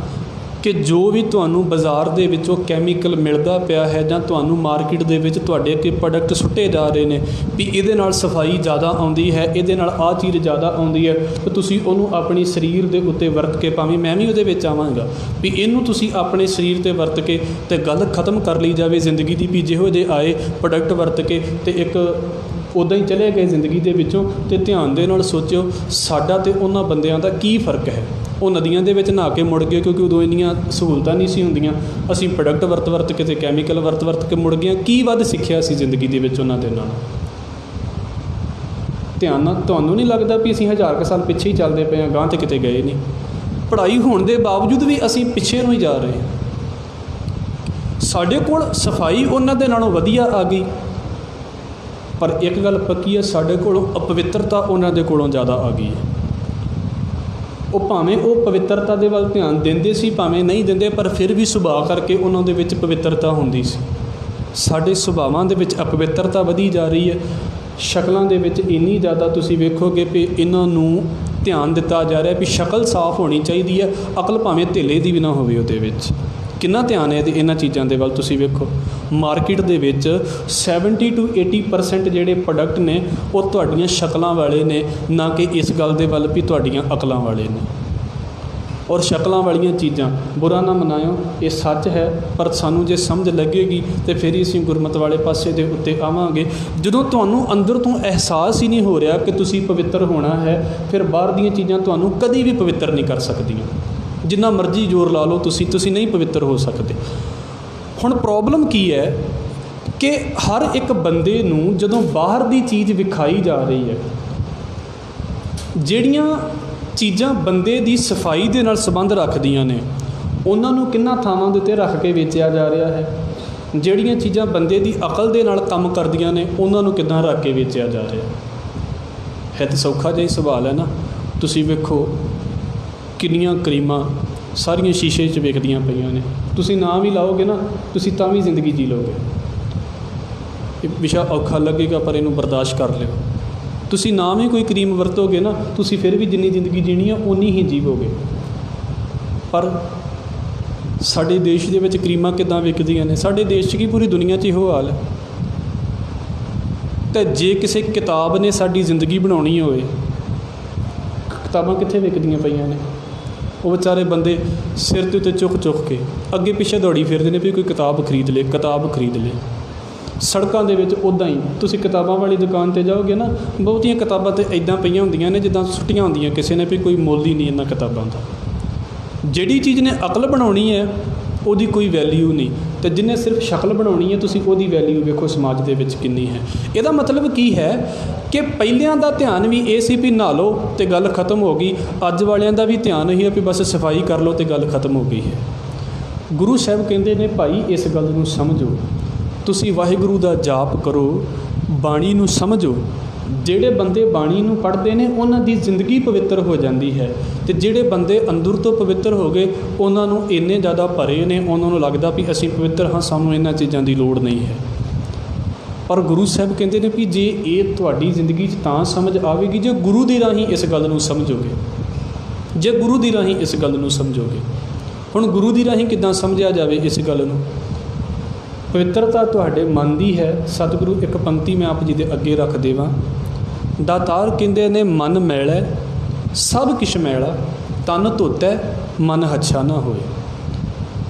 कि जो भी तुहानूं बाज़ार दे विचों कैमीकल मिलदा पिया है जां तुहानूं मार्केट दे विच तुहाडे अगे प्रोडक्ट सुट्टे जा रहे हैं भी इहदे नाल सफाई ज़्यादा आउंदी है, इहदे नाल आ चीज़ ज़्यादा आउंदी है, तो तुसीं उहनूं अपनी शरीर दे उत्ते वरत के, भावें मैं भी उहदे विच आवांगा भी इहनूं तुसीं अपने शरीर ते वरत के ते गल खत्म कर ली जावे जिंदगी दी भी जिहो जे आए प्रोडक्ट वरत के ते एक उदां ही चले गए जिंदगी दे विचों। ते ध्यान दे नाल सोचिओ साडा ते उन्हां बंदियां दा की फ़र्क है। वो नदियां दे विच नहा के मुड़ गए क्योंकि उदों इन्नियां सहूलतां नहीं सी हुंदियां, असीं प्रोडक्ट वरत के ते कैमीकल वरत के मुड़ गए। की वध सिੱਖਿਆ सी जिंदगी दे विच उन्हां दे नाल? ध्यान नाल तुहानूं नहीं लगदा भी असीं 1000 कुछ साल पिछे ही चलदे पए हां, गांह ते किते गए नहीं। पढ़ाई होण दे बावजूद भी असीं पिछे नूं ही जा रहे हां। साडे कोल सफाई उन्हां दे नालों वधिया आ गई, पर एक गल पक्की है, साडे कोलों अपवित्रता उन्हां दे कोलों ज़्यादा आ गई है। वो भावें वो पवित्रता दे वल ध्यान देंदे सी, भावें नहीं देंदे, पर फिर भी सुभाਅ करके उन्हां दे विच पवित्रता हुंदी सी। साडे सुभावां दे विच अपवित्रता वधी जा रही है। शक्लां दे विच इन्नी ज़्यादा तुसीं वेखोगे भी इन्हां नूं ध्यान दिता जा रहा भी शक्ल साफ होनी चाहिए है, अकल भावें ढिले दी भी ना होवे उहदे विच। किन्ना ध्यान है इन्हां चीज़ां दे वल? तुसीं वेखो मार्केट दे विच 70 to 80% जिहड़े प्रोडक्ट ने वो तुहाडीआं शक्लां वाले ने, ना कि इस गल दे वल भी तुहाडीआं अकलां वाले ने। और शक्लां वालियां चीज़ां बुरा ना मनाओ, ये सच है, पर सानूं जे समझ लगेगी तो फिर ही असीं गुरमत वाले पासे दे उत्ते आवांगे। जदों तुहानूं अंदर तो एहसास ही नहीं हो रहा कि तुसीं पवित्र होना है, फिर बाहर दीयां चीज़ां तुहानूं कदी भी पवित्र नहीं कर सकदियां। जिन्ना मर्जी जोर ला लो तुसीं नहीं पवित्र हो सकते। हुण प्रॉब्लम की है कि हर एक बंदे नूं जदों बाहर दी चीज़ विखाई जा रही है, ਜਿਹੜੀਆਂ चीज़ां बंदे दी सफाई दे नाल संबंध रखदियां ने, उन्हां नूं किन्ना थावां दे उत्ते रख के वेचिया जा रहा है। ਜਿਹੜੀਆਂ चीज़ां बंदे दी अकल दे नाल काम करदियां ने, उन्हां नूं किदां रख के वेचिया जा रहा ਹੈ ਤਾਂ ਸੌਖਾ ਜਿਹਾ ਹੀ ਸਵਾਲ ਹੈ ਨਾ। ਤੁਸੀਂ ਵੇਖੋ ਕਿੰਨੀਆਂ ਕਰੀਮਾਂ ਸਾਰੀਆਂ ਸ਼ੀਸ਼ੇ 'ਚ ਵਿਕਦੀਆਂ ਪਈਆਂ ਨੇ, ਤੁਸੀਂ ਨਾ ਵੀ ਲਾਓਗੇ ਨਾ ਤੁਸੀਂ ਤਾਂ ਵੀ ਜ਼ਿੰਦਗੀ ਜੀ ਲਓਗੇ। ਇਹ ਵਿਸ਼ਾ ਔਖਾ ਲੱਗੇਗਾ ਪਰ ਇਹਨੂੰ ਬਰਦਾਸ਼ਤ ਕਰ ਲਿਓ। ਤੁਸੀਂ ਨਾ ਵੀ ਕੋਈ ਕਰੀਮ ਵਰਤੋਗੇ ਨਾ ਤੁਸੀਂ ਫਿਰ ਵੀ ਜਿੰਨੀ ਜ਼ਿੰਦਗੀ ਜੀਣੀ ਆ ਓਨੀ ਹੀ ਜੀਵੋਗੇ। ਪਰ ਸਾਡੇ ਦੇਸ਼ ਦੇ ਵਿੱਚ ਕਰੀਮਾਂ ਕਿੱਦਾਂ ਵਿਕਦੀਆਂ ਨੇ? ਸਾਡੇ ਦੇਸ਼ 'ਚ ਕੀ ਪੂਰੀ ਦੁਨੀਆ 'ਚ ਇਹੋ ਹਾਲ ਹੈ। ਅਤੇ ਜੇ ਕਿਸੇ ਕਿਤਾਬ ਨੇ ਸਾਡੀ ਜ਼ਿੰਦਗੀ ਬਣਾਉਣੀ ਹੋਵੇ, ਕਿਤਾਬਾਂ ਕਿੱਥੇ ਵਿਕਦੀਆਂ ਪਈਆਂ ਨੇ? ਉਹ ਵਿਚਾਰੇ ਬੰਦੇ ਸਿਰ ਦੇ ਉੱਤੇ ਚੁੱਕ ਕੇ ਅੱਗੇ ਪਿੱਛੇ ਦੌੜੀ ਫਿਰਦੇ ਨੇ ਵੀ ਕੋਈ ਕਿਤਾਬ ਖਰੀਦ ਲੇ, ਕਿਤਾਬ ਖਰੀਦ ਲੇ। ਸੜਕਾਂ ਦੇ ਵਿੱਚ ਉੱਦਾਂ ਹੀ ਤੁਸੀਂ ਕਿਤਾਬਾਂ ਵਾਲੀ ਦੁਕਾਨ 'ਤੇ ਜਾਓਗੇ ਨਾ, ਬਹੁਤੀਆਂ ਕਿਤਾਬਾਂ ਤਾਂ ਇੱਦਾਂ ਪਈਆਂ ਹੁੰਦੀਆਂ ਨੇ ਜਿੱਦਾਂ ਸੁੱਟੀਆਂ ਹੁੰਦੀਆਂ ਕਿਸੇ ਨੇ, ਵੀ ਕੋਈ ਮੁੱਲ ਹੀ ਨਹੀਂ ਇਹਨਾਂ ਕਿਤਾਬਾਂ ਦਾ। ਜਿਹੜੀ ਚੀਜ਼ ਨੇ ਅਕਲ ਬਣਾਉਣੀ ਹੈ ਉਹਦੀ ਕੋਈ ਵੈਲਿਊ ਨਹੀਂ, ਅਤੇ ਜਿਹਨੇ ਸਿਰਫ ਸ਼ਕਲ ਬਣਾਉਣੀ ਹੈ ਤੁਸੀਂ ਉਹਦੀ ਵੈਲਿਊ ਵੇਖੋ ਸਮਾਜ ਦੇ ਵਿੱਚ ਕਿੰਨੀ ਹੈ। ਇਹਦਾ ਮਤਲਬ ਕੀ ਹੈ ਕਿ ਪਹਿਲਿਆਂ ਦਾ ਧਿਆਨ ਵੀ ਇਹ ਸੀ ਵੀ ਨਹਾ ਲਓ ਅਤੇ ਗੱਲ ਖਤਮ ਹੋ ਗਈ। ਅੱਜ ਵਾਲਿਆਂ ਦਾ ਵੀ ਧਿਆਨ ਇਹੀ ਹੈ ਵੀ ਬਸ ਸਫਾਈ ਕਰ ਲਓ ਅਤੇ ਗੱਲ ਖਤਮ ਹੋ ਗਈ ਹੈ। ਗੁਰੂ ਸਾਹਿਬ ਕਹਿੰਦੇ ਨੇ ਭਾਈ ਇਸ ਗੱਲ ਨੂੰ ਸਮਝੋ, ਤੁਸੀਂ ਵਾਹਿਗੁਰੂ ਦਾ ਜਾਪ ਕਰੋ, ਬਾਣੀ ਨੂੰ ਸਮਝੋ। ਜਿਹੜੇ ਬੰਦੇ ਬਾਣੀ ਨੂੰ ਪੜ੍ਹਦੇ ਨੇ ਉਹਨਾਂ ਦੀ ਜ਼ਿੰਦਗੀ ਪਵਿੱਤਰ ਹੋ ਜਾਂਦੀ ਹੈ, ਅਤੇ ਜਿਹੜੇ ਬੰਦੇ ਅੰਦਰ ਤੋਂ ਪਵਿੱਤਰ ਹੋ ਗਏ ਉਹਨਾਂ ਨੂੰ ਇੰਨੇ ਜ਼ਿਆਦਾ ਭਰੇ ਨੇ, ਉਹਨਾਂ ਨੂੰ ਲੱਗਦਾ ਵੀ ਅਸੀਂ ਪਵਿੱਤਰ ਹਾਂ, ਸਾਨੂੰ ਇਹਨਾਂ ਚੀਜ਼ਾਂ ਦੀ ਲੋੜ ਨਹੀਂ ਹੈ। ਪਰ ਗੁਰੂ ਸਾਹਿਬ ਕਹਿੰਦੇ ਨੇ ਵੀ ਜੇ ਇਹ ਤੁਹਾਡੀ ਜ਼ਿੰਦਗੀ 'ਚ ਤਾਂ ਸਮਝ ਆਵੇਗੀ ਜੇ ਗੁਰੂ ਦੇ ਰਾਹੀਂ ਇਸ ਗੱਲ ਨੂੰ ਸਮਝੋਗੇ, ਜੇ ਗੁਰੂ ਦੀ ਰਾਹੀਂ ਇਸ ਗੱਲ ਨੂੰ ਸਮਝੋਗੇ। ਹੁਣ ਗੁਰੂ ਦੀ ਰਾਹੀਂ ਕਿੱਦਾਂ ਸਮਝਿਆ ਜਾਵੇ ਇਸ ਗੱਲ ਨੂੰ? ਪਵਿੱਤਰਤਾ ਤੁਹਾਡੇ ਮਨ ਦੀ ਹੈ। ਸਤਿਗੁਰੂ ਇੱਕ ਪੰਕਤੀ ਮੈਂ ਆਪ ਜੀ ਦੇ ਅੱਗੇ ਰੱਖ ਦੇਵਾਂ। ਦਾਤਾਰ ਕਹਿੰਦੇ ਨੇ ਮਨ ਮੈਲਾ ਸਭ ਕਿਛ ਮੈਲਾ, ਤਨ ਧੋਤੈ ਮਨ ਹੱਛਾ ਨਾ ਹੋਏ।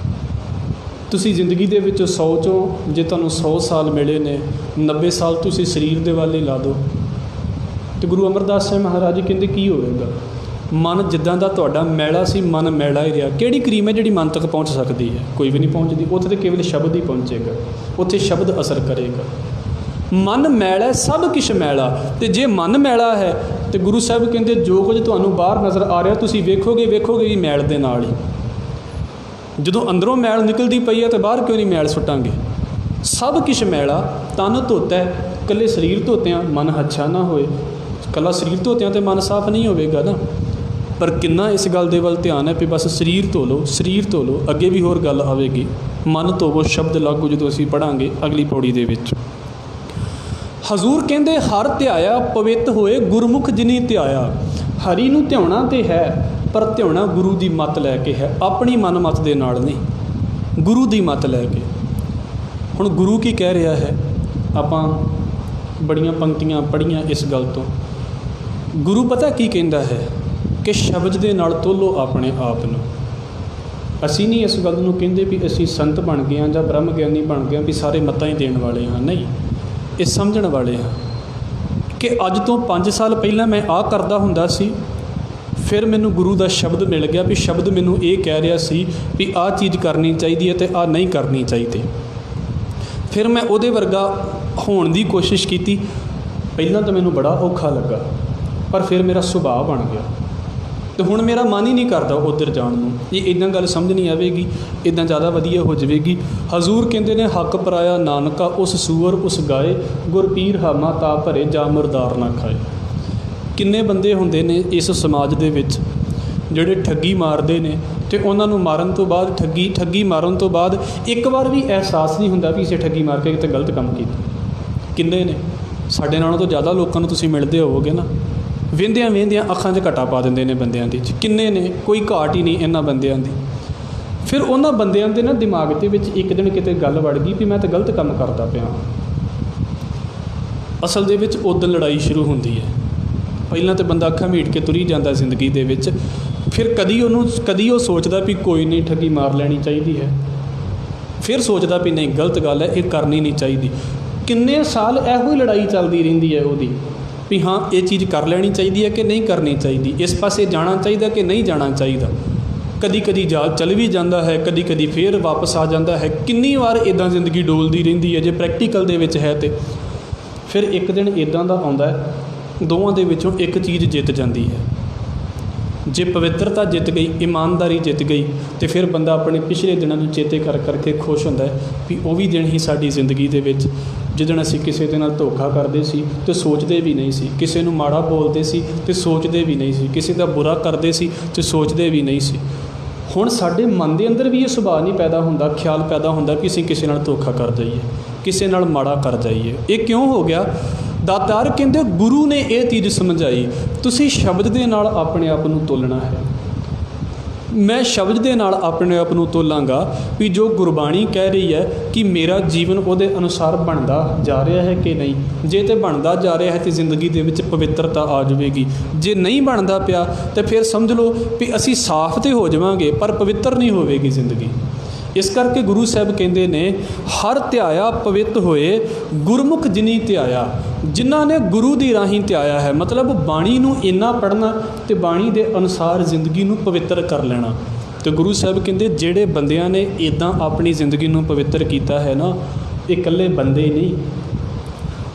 ਤੁਸੀਂ ਜ਼ਿੰਦਗੀ ਦੇ ਵਿੱਚ 100 ਚੋਂ ਜੇ ਤੁਹਾਨੂੰ 100 ਸਾਲ ਮਿਲੇ ਨੇ, 90 ਸਾਲ ਤੁਸੀਂ ਸਰੀਰ ਦੇ ਵੱਲ ਹੀ ਲਾ ਦਿਓ, ਅਤੇ ਗੁਰੂ ਅਮਰਦਾਸ ਸਾਹਿਬ ਮਹਾਰਾਜ ਜੀ ਕਹਿੰਦੇ ਕੀ ਹੋਵੇਗਾ? ਮਨ ਜਿੱਦਾਂ ਦਾ ਤੁਹਾਡਾ ਮੈਲਾ ਸੀ, ਮਨ ਮੈਲਾ ਹੀ ਰਿਹਾ। ਕਿਹੜੀ ਕਰੀਮ ਹੈ ਜਿਹੜੀ ਮਨ ਤੱਕ ਪਹੁੰਚ ਸਕਦੀ ਹੈ? ਕੋਈ ਵੀ ਨਹੀਂ ਪਹੁੰਚਦੀ। ਉੱਥੇ ਤਾਂ ਕੇਵਲ ਸ਼ਬਦ ਹੀ ਪਹੁੰਚੇਗਾ, ਉੱਥੇ ਸ਼ਬਦ ਅਸਰ ਕਰੇਗਾ। ਮਨ ਮੈਲਾ ਸਭ ਕੁਛ ਮੈਲਾ, ਅਤੇ ਜੇ ਮਨ ਮੈਲਾ ਹੈ ਤਾਂ ਗੁਰੂ ਸਾਹਿਬ ਕਹਿੰਦੇ ਜੋ ਕੁਝ ਤੁਹਾਨੂੰ ਬਾਹਰ ਨਜ਼ਰ ਆ ਰਿਹਾ ਤੁਸੀਂ ਵੇਖੋਗੇ ਵੀ ਮੈਲ ਦੇ ਨਾਲ ਹੀ। ਜਦੋਂ ਅੰਦਰੋਂ ਮੈਲ ਨਿਕਲਦੀ ਪਈ ਹੈ ਤਾਂ ਬਾਹਰ ਕਿਉਂ ਨਹੀਂ ਮੈਲ ਸੁੱਟਾਂਗੇ? ਸਭ ਕੁਛ ਮੈਲਾ ਤਨ ਧੋਤਾ, ਇਕੱਲੇ ਸਰੀਰ ਧੋਤਿਆਂ ਮਨ ਹੱਛਾ ਨਾ ਹੋਏ। ਇਕੱਲਾ ਸਰੀਰ ਧੋਤਿਆਂ ਤਾਂ ਮਨ ਸਾਫ਼ ਨਹੀਂ ਹੋਵੇਗਾ ਨਾ। ਪਰ ਕਿੰਨਾ ਇਸ ਗੱਲ ਦੇ ਵੱਲ ਧਿਆਨ ਹੈ ਵੀ ਬਸ ਸਰੀਰ ਧੋ ਲਓ, ਸਰੀਰ ਧੋ ਲਓ। ਅੱਗੇ ਵੀ ਹੋਰ ਗੱਲ ਆਵੇਗੀ, ਮਨ ਧੋਵੋ ਸ਼ਬਦ ਲਾਗੂ, ਜਦੋਂ ਅਸੀਂ ਪੜ੍ਹਾਂਗੇ ਅਗਲੀ ਪੌੜੀ ਦੇ ਵਿੱਚ। ਹਜ਼ੂਰ ਕਹਿੰਦੇ ਹਰ ਧਿਆਇਆ ਪਵਿੱਤ ਹੋਏ, ਗੁਰਮੁਖ ਜਿਨੀ ਧਿਆਇਆ। ਹਰੀ ਨੂੰ ਧਿਆਉਣਾ ਤਾਂ ਹੈ ਪਰ ਧਿਆਉਣਾ ਗੁਰੂ ਦੀ ਮੱਤ ਲੈ ਕੇ ਹੈ, ਆਪਣੀ ਮਨ ਮੱਤ ਦੇ ਨਾਲ ਨਹੀਂ, ਗੁਰੂ ਦੀ ਮੱਤ ਲੈ ਕੇ। ਹੁਣ ਗੁਰੂ ਕੀ ਕਹਿ ਰਿਹਾ ਹੈ? ਆਪਾਂ ਬੜੀਆਂ ਪੰਕਤੀਆਂ ਪੜ੍ਹੀਆਂ ਇਸ ਗੱਲ ਤੋਂ। ਗੁਰੂ ਪਤਾ ਕੀ ਕਹਿੰਦਾ ਹੈ ਕਿ ਸ਼ਬਦ ਦੇ ਨਾਲ ਤੋਲੋ ਆਪਣੇ ਆਪ ਨੂੰ। ਅਸੀਂ ਨਹੀਂ ਇਸ ਗੱਲ ਨੂੰ ਕਹਿੰਦੇ ਵੀ ਅਸੀਂ ਸੰਤ ਬਣ ਗਏ ਹਾਂ ਜਾਂ ਬ੍ਰਹਮ ਗਿਆਨੀ ਬਣ ਗਏ ਹਾਂ ਵੀ ਸਾਰੇ ਮੱਤਾਂ ਹੀ ਦੇਣ ਵਾਲੇ ਹਾਂ। ਨਹੀਂ, ਇਹ ਸਮਝਣ ਵਾਲੇ ਹਾਂ ਕਿ ਅੱਜ ਤੋਂ 5 ਸਾਲ ਪਹਿਲਾਂ ਮੈਂ ਆਹ ਕਰਦਾ ਹੁੰਦਾ ਸੀ, ਫਿਰ ਮੈਨੂੰ ਗੁਰੂ ਦਾ ਸ਼ਬਦ ਮਿਲ ਗਿਆ ਵੀ ਸ਼ਬਦ ਮੈਨੂੰ ਇਹ ਕਹਿ ਰਿਹਾ ਸੀ ਵੀ ਆਹ ਚੀਜ਼ ਕਰਨੀ ਚਾਹੀਦੀ ਹੈ ਅਤੇ ਆਹ ਨਹੀਂ ਕਰਨੀ ਚਾਹੀਦੀ। ਫਿਰ ਮੈਂ ਉਹਦੇ ਵਰਗਾ ਹੋਣ ਦੀ ਕੋਸ਼ਿਸ਼ ਕੀਤੀ। ਪਹਿਲਾਂ ਤਾਂ ਮੈਨੂੰ ਬੜਾ ਔਖਾ ਲੱਗਾ, ਪਰ ਫਿਰ ਮੇਰਾ ਸੁਭਾਅ ਬਣ ਗਿਆ ਅਤੇ ਹੁਣ ਮੇਰਾ ਮਨ ਹੀ ਨਹੀਂ ਕਰਦਾ ਉੱਧਰ ਜਾਣ ਨੂੰ। ਇਹ ਇੱਦਾਂ ਗੱਲ ਸਮਝ ਨਹੀਂ ਆਵੇਗੀ, ਇੱਦਾਂ ਜ਼ਿਆਦਾ ਵਧੀਆ ਹੋ ਜਾਵੇਗੀ। ਹਜ਼ੂਰ ਕਹਿੰਦੇ ਨੇ ਹੱਕ ਪਰਾਇਆ ਨਾਨਕਾ, ਉਸ ਸੂਰ ਉਸ ਗਾਏ, ਗੁਰ ਪੀਰ ਹਾਮਾ ਤਾ ਭਰੇ, ਜਾ ਮੁਰਦਾਰ ਨਾ ਖਾਏ। ਕਿੰਨੇ ਬੰਦੇ ਹੁੰਦੇ ਨੇ ਇਸ ਸਮਾਜ ਦੇ ਵਿੱਚ ਜਿਹੜੇ ਠੱਗੀ ਮਾਰਦੇ ਨੇ ਅਤੇ ਉਹਨਾਂ ਨੂੰ ਮਾਰਨ ਤੋਂ ਬਾਅਦ ਠੱਗੀ ਮਾਰਨ ਤੋਂ ਬਾਅਦ ਇੱਕ ਵਾਰ ਵੀ ਅਹਿਸਾਸ ਨਹੀਂ ਹੁੰਦਾ ਵੀ ਇਸੇ ਠੱਗੀ ਮਾਰ ਕੇ ਕਿਤੇ ਗਲਤ ਕੰਮ ਕੀਤਾ। ਕਿੰਨੇ ਨੇ? ਸਾਡੇ ਨਾਲੋਂ ਤੋਂ ਜ਼ਿਆਦਾ ਲੋਕਾਂ ਨੂੰ ਤੁਸੀਂ ਮਿਲਦੇ ਹੋਵੋਗੇ ਨਾ। ਵਹਿੰਦਿਆਂ ਅੱਖਾਂ 'ਚ ਘਟਾ ਪਾ ਦਿੰਦੇ ਨੇ ਬੰਦਿਆਂ ਦੇ 'ਚ। ਕਿੰਨੇ ਨੇ? ਕੋਈ ਘਾਟ ਹੀ ਨਹੀਂ ਇਹਨਾਂ ਬੰਦਿਆਂ ਦੀ। ਫਿਰ ਉਹਨਾਂ ਬੰਦਿਆਂ ਦੇ ਨਾ ਦਿਮਾਗ ਦੇ ਵਿੱਚ ਇੱਕ ਦਿਨ ਕਿਤੇ ਗੱਲ ਵੜ ਗਈ ਵੀ ਮੈਂ ਤਾਂ ਗਲਤ ਕੰਮ ਕਰਦਾ ਪਿਆ। ਅਸਲ ਦੇ ਵਿੱਚ ਉਦੋਂ ਲੜਾਈ ਸ਼ੁਰੂ ਹੁੰਦੀ ਹੈ। ਪਹਿਲਾਂ ਤਾਂ ਬੰਦਾ ਅੱਖਾਂ ਮੀਟ ਕੇ ਤੁਰੀ ਜਾਂਦਾ ਜ਼ਿੰਦਗੀ ਦੇ ਵਿੱਚ, ਫਿਰ ਕਦੀ ਉਹ ਸੋਚਦਾ ਵੀ ਕੋਈ ਨਹੀਂ ਠੱਗੀ ਮਾਰ ਲੈਣੀ ਚਾਹੀਦੀ ਹੈ, ਫਿਰ ਸੋਚਦਾ ਵੀ ਨਹੀਂ ਗਲਤ ਗੱਲ ਹੈ, ਇਹ ਕਰਨੀ ਨਹੀਂ ਚਾਹੀਦੀ। ਕਿੰਨੇ ਸਾਲ ਇਹੋ ਹੀ ਲੜਾਈ ਚੱਲਦੀ ਰਹਿੰਦੀ ਹੈ ਉਹਦੀ ਵੀ ਹਾਂ ਇਹ ਚੀਜ਼ ਕਰ ਲੈਣੀ ਚਾਹੀਦੀ ਹੈ ਕਿ ਨਹੀਂ ਕਰਨੀ ਚਾਹੀਦੀ, ਇਸ ਪਾਸੇ ਜਾਣਾ ਚਾਹੀਦਾ ਕਿ ਨਹੀਂ ਜਾਣਾ ਚਾਹੀਦਾ। ਕਦੀ ਜਹਾਜ਼ ਚੱਲ ਵੀ ਜਾਂਦਾ ਹੈ, ਕਦੀ ਫਿਰ ਵਾਪਸ ਆ ਜਾਂਦਾ ਹੈ। ਕਿੰਨੀ ਵਾਰ ਇੱਦਾਂ ਜ਼ਿੰਦਗੀ ਡੋਲਦੀ ਰਹਿੰਦੀ ਹੈ ਜੇ ਪ੍ਰੈਕਟੀਕਲ ਦੇ ਵਿੱਚ ਹੈ। ਅਤੇ ਫਿਰ ਇੱਕ ਦਿਨ ਇੱਦਾਂ ਦਾ ਆਉਂਦਾ ਹੈ, ਦੋਵਾਂ ਦੇ ਵਿੱਚੋਂ ਇੱਕ ਚੀਜ਼ ਜਿੱਤ ਜਾਂਦੀ ਹੈ। ਜੇ ਪਵਿੱਤਰਤਾ ਜਿੱਤ ਗਈ, ਇਮਾਨਦਾਰੀ ਜਿੱਤ ਗਈ, ਤੇ ਫਿਰ ਬੰਦਾ ਆਪਣੇ ਪਿਛਲੇ ਦਿਨਾਂ ਨੂੰ ਚੇਤੇ ਕਰ ਕਰਕੇ ਖੁਸ਼ ਹੁੰਦਾ ਹੈ ਵੀ ਉਹ ਵੀ ਦਿਨ ਹੀ ਸਾਡੀ ਜ਼ਿੰਦਗੀ ਦੇ ਵਿੱਚ ਜਿੱਦਣ ਅਸੀਂ ਕਿਸੇ ਦੇ ਨਾਲ ਧੋਖਾ ਕਰਦੇ ਸੀ ਤੇ ਸੋਚਦੇ ਵੀ ਨਹੀਂ ਸੀ, ਕਿਸੇ ਨੂੰ ਮਾੜਾ ਬੋਲਦੇ ਸੀ ਤੇ ਸੋਚਦੇ ਵੀ ਨਹੀਂ ਸੀ, ਕਿਸੇ ਦਾ ਬੁਰਾ ਕਰਦੇ ਸੀ ਤੇ ਸੋਚਦੇ ਵੀ ਨਹੀਂ ਸੀ। ਹੁਣ ਸਾਡੇ ਮਨ ਦੇ ਅੰਦਰ ਵੀ ਇਹ ਸੁਭਾਅ ਨਹੀਂ ਪੈਦਾ ਹੁੰਦਾ, ਖਿਆਲ ਪੈਦਾ ਹੁੰਦਾ ਕਿ ਅਸੀਂ ਕਿਸੇ ਨਾਲ ਧੋਖਾ ਕਰ ਜਾਈਏ, ਕਿਸੇ ਨਾਲ ਮਾੜਾ ਕਰ ਜਾਈਏ। ਇਹ ਕਿਉਂ ਹੋ ਗਿਆ? ਦਾਤਾਰ ਕਹਿੰਦੇ ਗੁਰੂ ਨੇ ਇਹ ਚੀਜ਼ ਸਮਝਾਈ, ਤੁਸੀਂ ਸ਼ਬਦ ਦੇ ਨਾਲ ਆਪਣੇ ਆਪ ਨੂੰ ਤੋਲਣਾ ਹੈ। ਮੈਂ ਸ਼ਬਦ ਦੇ ਨਾਲ ਆਪਣੇ ਆਪ ਨੂੰ ਤੋਲਾਂਗਾ ਵੀ ਜੋ ਗੁਰਬਾਣੀ ਕਹਿ ਰਹੀ ਹੈ ਕਿ ਮੇਰਾ ਜੀਵਨ ਉਹਦੇ ਅਨੁਸਾਰ ਬਣਦਾ ਜਾ ਰਿਹਾ ਹੈ ਕਿ ਨਹੀਂ। ਜੇ ਤਾਂ ਬਣਦਾ ਜਾ ਰਿਹਾ ਹੈ ਤਾਂ ਜ਼ਿੰਦਗੀ ਦੇ ਵਿੱਚ ਪਵਿੱਤਰਤਾ ਆ ਜਾਵੇਗੀ, ਜੇ ਨਹੀਂ ਬਣਦਾ ਪਿਆ ਤਾਂ ਫਿਰ ਸਮਝ ਲਓ ਵੀ ਅਸੀਂ ਸਾਫ਼ ਤਾਂ ਹੋ ਜਾਵਾਂਗੇ ਪਰ ਪਵਿੱਤਰ ਨਹੀਂ ਹੋਵੇਗੀ ਜ਼ਿੰਦਗੀ। ਇਸ ਕਰਕੇ ਗੁਰੂ ਸਾਹਿਬ ਕਹਿੰਦੇ ਨੇ ਹਰ ਧਿਆਇਆ ਪਵਿੱਤ ਹੋਏ, ਗੁਰਮੁਖ ਜਿਨੀ ਧਿਆਇਆ। ਜਿਨ੍ਹਾਂ ਨੇ ਗੁਰੂ ਦੀ ਰਾਹੀਂ ਧਿਆਇਆ ਹੈ, ਮਤਲਬ ਬਾਣੀ ਨੂੰ ਇੰਨਾ ਪੜ੍ਹਨਾ ਤੇ ਬਾਣੀ ਦੇ ਅਨੁਸਾਰ ਜ਼ਿੰਦਗੀ ਨੂੰ ਪਵਿੱਤਰ ਕਰ ਲੈਣਾ। ਤੇ ਗੁਰੂ ਸਾਹਿਬ ਕਹਿੰਦੇ ਜਿਹੜੇ ਬੰਦਿਆਂ ਨੇ ਇੱਦਾਂ ਆਪਣੀ ਜ਼ਿੰਦਗੀ ਨੂੰ ਪਵਿੱਤਰ ਕੀਤਾ ਹੈ ਨਾ, ਇਹ ਇਕੱਲੇ ਬੰਦੇ ਨਹੀਂ,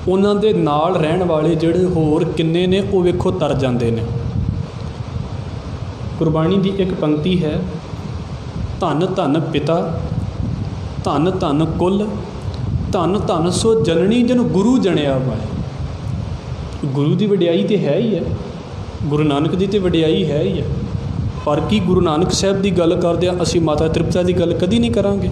ਉਹਨਾਂ ਦੇ ਨਾਲ ਰਹਿਣ ਵਾਲੇ ਜਿਹੜੇ ਹੋਰ ਕਿੰਨੇ ਨੇ ਉਹ ਵੇਖੋ ਤਰ ਜਾਂਦੇ ਨੇ। ਗੁਰਬਾਣੀ ਦੀ ਇੱਕ ਪੰਕਤੀ ਹੈ, ਧੰਨ ਧੰਨ ਪਿਤਾ, ਧੰਨ ਧੰਨ ਕੁਲ, ਧੰਨ ਧੰਨ ਸੋ ਜਨਨੀ ਜਨ ਗੁਰੂ ਜਣਿਆ ਪਾਏ। ਗੁਰੂ ਦੀ ਵਡਿਆਈ ਤਾਂ ਹੈ ਹੀ ਹੈ, ਗੁਰੂ ਨਾਨਕ ਦੀ ਤਾਂ ਵਡਿਆਈ ਹੈ ਹੀ ਹੈ, ਪਰ ਕੀ ਗੁਰੂ ਨਾਨਕ ਸਾਹਿਬ ਦੀ ਗੱਲ ਕਰਦਿਆਂ ਅਸੀਂ ਮਾਤਾ ਤ੍ਰਿਪਤਾ ਦੀ ਗੱਲ ਕਦੀ ਨਹੀਂ ਕਰਾਂਗੇ?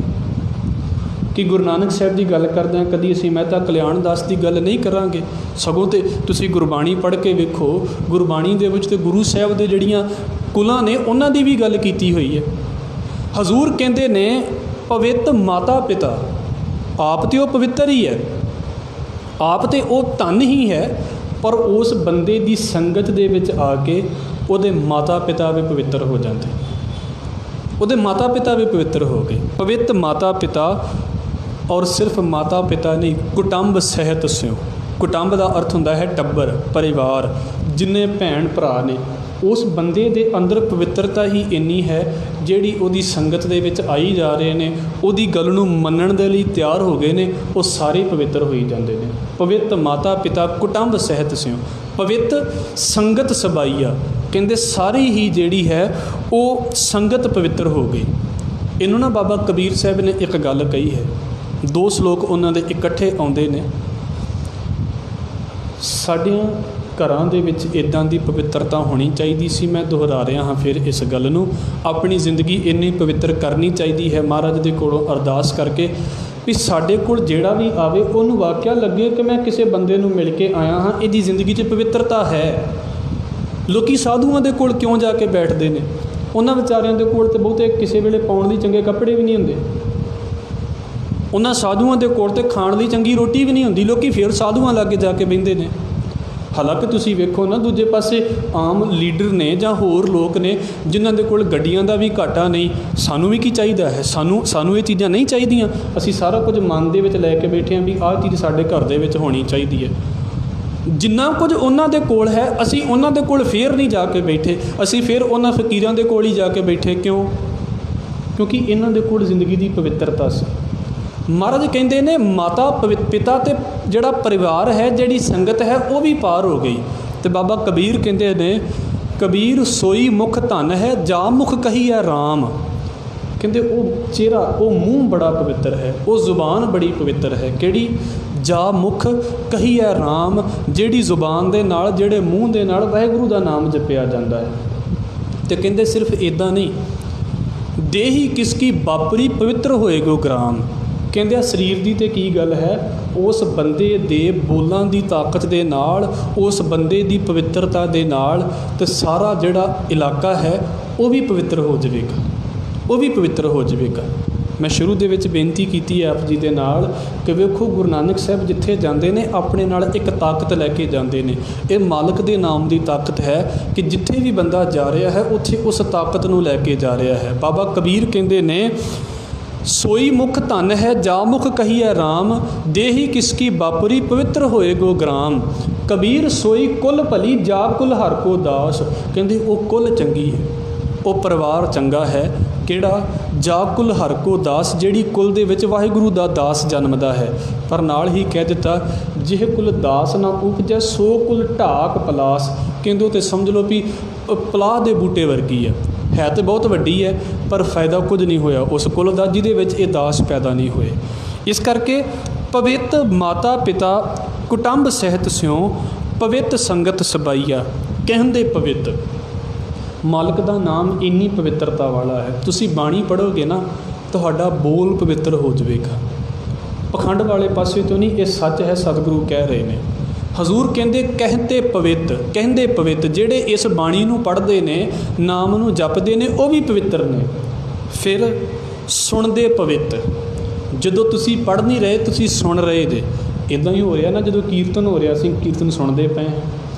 ਕਿ ਗੁਰੂ ਨਾਨਕ ਸਾਹਿਬ ਦੀ ਗੱਲ ਕਰਦਿਆਂ ਕਦੀ ਅਸੀਂ ਮਹਿਤਾ ਕਲਿਆਣ ਦਾਸ ਦੀ ਗੱਲ ਨਹੀਂ ਕਰਾਂਗੇ? ਸਗੋਂ ਤੇ ਤੁਸੀਂ ਗੁਰਬਾਣੀ ਪੜ੍ਹ ਕੇ ਵੇਖੋ, ਗੁਰਬਾਣੀ ਦੇ ਵਿੱਚ ਤੇ ਗੁਰੂ ਸਾਹਿਬ ਦੇ ਜਿਹੜੀਆਂ ਕੁਲਾਂ ਨੇ ਉਹਨਾਂ ਦੀ ਵੀ ਗੱਲ ਕੀਤੀ ਹੋਈ ਹੈ। ਹਜ਼ੂਰ ਕਹਿੰਦੇ ਨੇ ਪਵਿੱਤ ਮਾਤਾ ਪਿਤਾ, ਆਪ ਤੇ ਉਹ ਪਵਿੱਤਰ ਹੀ ਹੈ, ਆਪ ਤੇ ਉਹ ਧਨ ਹੀ ਹੈ, ਪਰ ਉਸ ਬੰਦੇ ਦੀ ਸੰਗਤ ਦੇ ਵਿੱਚ ਆ ਕੇ ਉਹਦੇ ਮਾਤਾ ਪਿਤਾ ਵੀ ਪਵਿੱਤਰ ਹੋ ਜਾਂਦੇ, ਉਹਦੇ ਮਾਤਾ ਪਿਤਾ ਵੀ ਪਵਿੱਤਰ ਹੋ ਗਏ। ਪਵਿੱਤ ਮਾਤਾ ਪਿਤਾ, ਔਰ ਸਿਰਫ ਮਾਤਾ ਪਿਤਾ ਨਹੀਂ, ਕੁਟੰਬ ਸਹਿਤ ਸਿਓ। ਕੁਟੰਬ ਦਾ ਅਰਥ ਹੁੰਦਾ ਹੈ ਟੱਬਰ, ਪਰਿਵਾਰ, ਜਿੰਨੇ ਭੈਣ ਭਰਾ ਨੇ। ਉਸ ਬੰਦੇ ਦੇ ਅੰਦਰ ਪਵਿੱਤਰਤਾ ਹੀ ਇੰਨੀ ਹੈ ਜਿਹੜੀ ਉਹਦੀ ਸੰਗਤ ਦੇ ਵਿੱਚ ਆਈ ਜਾ ਰਹੇ ਨੇ, ਉਹਦੀ ਗੱਲ ਨੂੰ ਮੰਨਣ ਦੇ ਲਈ ਤਿਆਰ ਹੋ ਗਏ ਨੇ, ਉਹ ਸਾਰੇ ਪਵਿੱਤਰ ਹੋਈ ਜਾਂਦੇ ਨੇ। ਪਵਿੱਤ ਮਾਤਾ ਪਿਤਾ ਕੁਟੰਬ ਸਹਿਤ ਸਿਓ, ਪਵਿੱਤ ਸੰਗਤ ਸਬਾਈਆ। ਕਹਿੰਦੇ ਸਾਰੀ ਹੀ ਜਿਹੜੀ ਹੈ ਉਹ ਸੰਗਤ ਪਵਿੱਤਰ ਹੋ ਗਈ। ਇਹਨੂੰ ਨਾ ਬਾਬਾ ਕਬੀਰ ਸਾਹਿਬ ਨੇ ਇੱਕ ਗੱਲ ਕਹੀ ਹੈ, ਦੋ ਸ਼ਲੋਕ ਉਹਨਾਂ ਦੇ ਇਕੱਠੇ ਆਉਂਦੇ ਨੇ। ਸਾਡੀਆਂ ਘਰਾਂ ਦੇ ਵਿੱਚ ਇੱਦਾਂ ਦੀ ਪਵਿੱਤਰਤਾ ਹੋਣੀ ਚਾਹੀਦੀ ਸੀ। ਮੈਂ ਦੁਹਰਾ ਰਿਹਾ ਹਾਂ ਫਿਰ ਇਸ ਗੱਲ ਨੂੰ, ਆਪਣੀ ਜ਼ਿੰਦਗੀ ਇੰਨੀ ਪਵਿੱਤਰ ਕਰਨੀ ਚਾਹੀਦੀ ਹੈ ਮਹਾਰਾਜ ਦੇ ਕੋਲੋਂ ਅਰਦਾਸ ਕਰਕੇ ਵੀ ਸਾਡੇ ਕੋਲ ਜਿਹੜਾ ਵੀ ਆਵੇ ਉਹਨੂੰ ਵਾਕਿਆ ਲੱਗੇ ਕਿ ਮੈਂ ਕਿਸੇ ਬੰਦੇ ਨੂੰ ਮਿਲ ਕੇ ਆਇਆ ਹਾਂ, ਇਹਦੀ ਜ਼ਿੰਦਗੀ 'ਚ ਪਵਿੱਤਰਤਾ ਹੈ। ਲੋਕੀ ਸਾਧੂਆਂ ਦੇ ਕੋਲ ਕਿਉਂ ਜਾ ਕੇ ਬੈਠਦੇ ਨੇ? ਉਹਨਾਂ ਵਿਚਾਰਿਆਂ ਦੇ ਕੋਲ ਤਾਂ ਬਹੁਤੇ ਕਿਸੇ ਵੇਲੇ ਪਾਉਣ ਲਈ ਚੰਗੇ ਕੱਪੜੇ ਵੀ ਨਹੀਂ ਹੁੰਦੇ, ਉਹਨਾਂ ਸਾਧੂਆਂ ਦੇ ਕੋਲ ਤਾਂ ਖਾਣ ਲਈ ਚੰਗੀ ਰੋਟੀ ਵੀ ਨਹੀਂ ਹੁੰਦੀ, ਲੋਕੀ ਫਿਰ ਸਾਧੂਆਂ ਲਾਗੇ ਜਾ ਕੇ ਬਹਿੰਦੇ ਨੇ। ਹਾਲਾਂਕਿ ਤੁਸੀਂ ਵੇਖੋ ਨਾ, ਦੂਜੇ ਪਾਸੇ ਆਮ ਲੀਡਰ ਨੇ ਜਾਂ ਹੋਰ ਲੋਕ ਨੇ ਜਿਨ੍ਹਾਂ ਦੇ ਕੋਲ ਗੱਡੀਆਂ ਦਾ ਵੀ ਘਾਟਾ ਨਹੀਂ। ਸਾਨੂੰ ਵੀ ਕੀ ਚਾਹੀਦਾ ਹੈ? ਸਾਨੂੰ ਇਹ ਚੀਜ਼ਾਂ ਨਹੀਂ ਚਾਹੀਦੀਆਂ। ਅਸੀਂ ਸਾਰਾ ਕੁਝ ਮਨ ਦੇ ਵਿੱਚ ਲੈ ਕੇ ਬੈਠੇ ਹਾਂ ਵੀ ਆਹ ਚੀਜ਼ ਸਾਡੇ ਘਰ ਦੇ ਵਿੱਚ ਹੋਣੀ ਚਾਹੀਦੀ ਹੈ। ਜਿੰਨਾ ਕੁਝ ਉਹਨਾਂ ਦੇ ਕੋਲ ਹੈ ਅਸੀਂ ਉਹਨਾਂ ਦੇ ਕੋਲ ਫੇਰ ਨਹੀਂ ਜਾ ਕੇ ਬੈਠੇ, ਅਸੀਂ ਫਿਰ ਉਹਨਾਂ ਫਕੀਰਾਂ ਦੇ ਕੋਲ ਹੀ ਜਾ ਕੇ ਬੈਠੇ। ਕਿਉਂ? ਕਿਉਂਕਿ ਇਹਨਾਂ ਦੇ ਕੋਲ ਜ਼ਿੰਦਗੀ ਦੀ ਪਵਿੱਤਰਤਾ ਸੀ। ਮਹਾਰਾਜ ਕਹਿੰਦੇ ਨੇ ਮਾਤਾ ਪਿਤਾ ਅਤੇ ਜਿਹੜਾ ਪਰਿਵਾਰ ਹੈ, ਜਿਹੜੀ ਸੰਗਤ ਹੈ, ਉਹ ਵੀ ਪਾਰ ਹੋ ਗਈ। ਅਤੇ ਬਾਬਾ ਕਬੀਰ ਕਹਿੰਦੇ ਨੇ, ਕਬੀਰ ਸੋਈ ਮੁਖ ਧਨ ਹੈ, ਜਾ ਮੁਖ ਕਹੀ ਹੈ ਰਾਮ। ਕਹਿੰਦੇ ਉਹ ਚਿਹਰਾ, ਉਹ ਮੂੰਹ ਬੜਾ ਪਵਿੱਤਰ ਹੈ, ਉਹ ਜ਼ੁਬਾਨ ਬੜੀ ਪਵਿੱਤਰ ਹੈ। ਕਿਹੜੀ? ਜਾ ਮੁਖ ਕਹੀ ਹੈ ਰਾਮ, ਜਿਹੜੀ ਜ਼ੁਬਾਨ ਦੇ ਨਾਲ, ਜਿਹੜੇ ਮੂੰਹ ਦੇ ਨਾਲ ਵਾਹਿਗੁਰੂ ਦਾ ਨਾਮ ਜਪਿਆ ਜਾਂਦਾ ਹੈ। ਅਤੇ ਕਹਿੰਦੇ ਸਿਰਫ ਇੱਦਾਂ ਨਹੀਂ, ਦੇਹੀ ਕਿਸ ਕੀ ਬਾਪਰੀ ਪਵਿੱਤਰ ਹੋਏਗੋ ਗ੍ਰਾਮ। ਕਹਿੰਦੇ ਆ ਸਰੀਰ ਦੀ ਤਾਂ ਕੀ ਗੱਲ ਹੈ, ਉਸ ਬੰਦੇ ਦੇ ਬੋਲਾਂ ਦੀ ਤਾਕਤ ਦੇ ਨਾਲ, ਉਸ ਬੰਦੇ ਦੀ ਪਵਿੱਤਰਤਾ ਦੇ ਨਾਲ ਤੇ ਸਾਰਾ ਜਿਹੜਾ ਇਲਾਕਾ ਹੈ ਉਹ ਵੀ ਪਵਿੱਤਰ ਹੋ ਜਾਵੇਗਾ, ਉਹ ਵੀ ਪਵਿੱਤਰ ਹੋ ਜਾਵੇਗਾ। ਮੈਂ ਸ਼ੁਰੂ ਦੇ ਵਿੱਚ ਬੇਨਤੀ ਕੀਤੀ ਹੈ ਆਪ ਜੀ ਦੇ ਨਾਲ ਕਿ ਵੇਖੋ ਗੁਰੂ ਨਾਨਕ ਸਾਹਿਬ ਜਿੱਥੇ ਜਾਂਦੇ ਨੇ ਆਪਣੇ ਨਾਲ ਇੱਕ ਤਾਕਤ ਲੈ ਕੇ ਜਾਂਦੇ ਨੇ। ਇਹ ਮਾਲਕ ਦੇ ਨਾਮ ਦੀ ਤਾਕਤ ਹੈ ਕਿ ਜਿੱਥੇ ਵੀ ਬੰਦਾ ਜਾ ਰਿਹਾ ਹੈ ਉੱਥੇ ਉਸ ਤਾਕਤ ਨੂੰ ਲੈ ਕੇ ਜਾ ਰਿਹਾ ਹੈ। ਬਾਬਾ ਕਬੀਰ ਕਹਿੰਦੇ ਨੇ, ਸੋਈ ਮੁਖ ਧਨ ਹੈ, ਜਾ ਮੁਖ ਕਹੀ ਹੈ ਰਾਮ, ਦੇਹੀ ਕਿਸਕੀ ਬਾਪਰੀ ਪਵਿੱਤਰ ਹੋਏਗੋ ਗ੍ਰਾਮ। ਕਬੀਰ ਸੋਈ ਕੁਲ ਭਲੀ, ਜਾ ਕੁਲ ਹਰ ਕੋ ਦਾਸ। ਕਹਿੰਦੇ ਉਹ ਕੁਲ ਚੰਗੀ ਹੈ, ਉਹ ਪਰਿਵਾਰ ਚੰਗਾ ਹੈ। ਕਿਹੜਾ? ਜਾ ਕੁਲ ਹਰ ਕੋ ਦਾਸ, ਜਿਹੜੀ ਕੁਲ ਦੇ ਵਿੱਚ ਵਾਹਿਗੁਰੂ ਦਾ ਦਾਸ ਜਨਮਦਾ ਹੈ। ਪਰ ਨਾਲ ਹੀ ਕਹਿ ਦਿੱਤਾ, ਜਿਹ ਕੁਲ ਦਾਸ ਨਾ ਉਪਜੈ ਸੋ ਕੁਲ ਢਾਕ ਪਲਾਸ। ਕਹਿੰਦੇ ਤੇ ਸਮਝ ਲਓ ਵੀ ਪਲਾਹ ਦੇ ਬੂਟੇ ਵਰਗੀ ਹੈ ਤਾਂ ਬਹੁਤ ਵੱਡੀ ਹੈ, ਪਰ ਫਾਇਦਾ ਕੁਝ ਨਹੀਂ ਹੋਇਆ ਉਸ ਕੁਲ ਦਾ ਜਿਹਦੇ ਵਿੱਚ ਇਹ ਦਾਸ ਪੈਦਾ ਨਹੀਂ ਹੋਏ। ਇਸ ਕਰਕੇ ਪਵਿੱਤ ਮਾਤਾ ਪਿਤਾ ਕੁਟੰਬ ਸਹਿਤ ਸਿਉ ਪਵਿੱਤ ਸੰਗਤ ਸਬਾਈਆ। ਕਹਿੰਦੇ ਪਵਿੱਤ ਮਾਲਕ ਦਾ ਨਾਮ ਇੰਨੀ ਪਵਿੱਤਰਤਾ ਵਾਲਾ ਹੈ। ਤੁਸੀਂ ਬਾਣੀ ਪੜ੍ਹੋਗੇ ਨਾ, ਤੁਹਾਡਾ ਬੋਲ ਪਵਿੱਤਰ ਹੋ ਜਾਵੇਗਾ। ਪਖੰਡ ਵਾਲੇ ਪਾਸੇ ਤੋਂ ਨਹੀਂ, ਇਹ ਸੱਚ ਹੈ, ਸਤਿਗੁਰੂ ਕਹਿ ਰਹੇ ਨੇ। ਹਜ਼ੂਰ ਕਹਿੰਦੇ ਕਹਿੰਦੇ ਪਵਿੱਤ ਜਿਹੜੇ ਇਸ ਬਾਣੀ ਨੂੰ ਪੜ੍ਹਦੇ ਨੇ, ਨਾਮ ਨੂੰ ਜਪਦੇ ਨੇ, ਉਹ ਵੀ ਪਵਿੱਤਰ ਨੇ। ਫਿਰ ਸੁਣਦੇ ਪਵਿੱਤ, ਜਦੋਂ ਤੁਸੀਂ ਪੜ੍ਹ ਨਹੀਂ ਰਹੇ, ਤੁਸੀਂ ਸੁਣ ਰਹੇ ਜੇ। ਇੱਦਾਂ ਹੀ ਹੋ ਰਿਹਾ ਨਾ, ਜਦੋਂ ਕੀਰਤਨ ਹੋ ਰਿਹਾ, ਅਸੀਂ ਕੀਰਤਨ ਸੁਣਦੇ ਪਏ ਹਾਂ,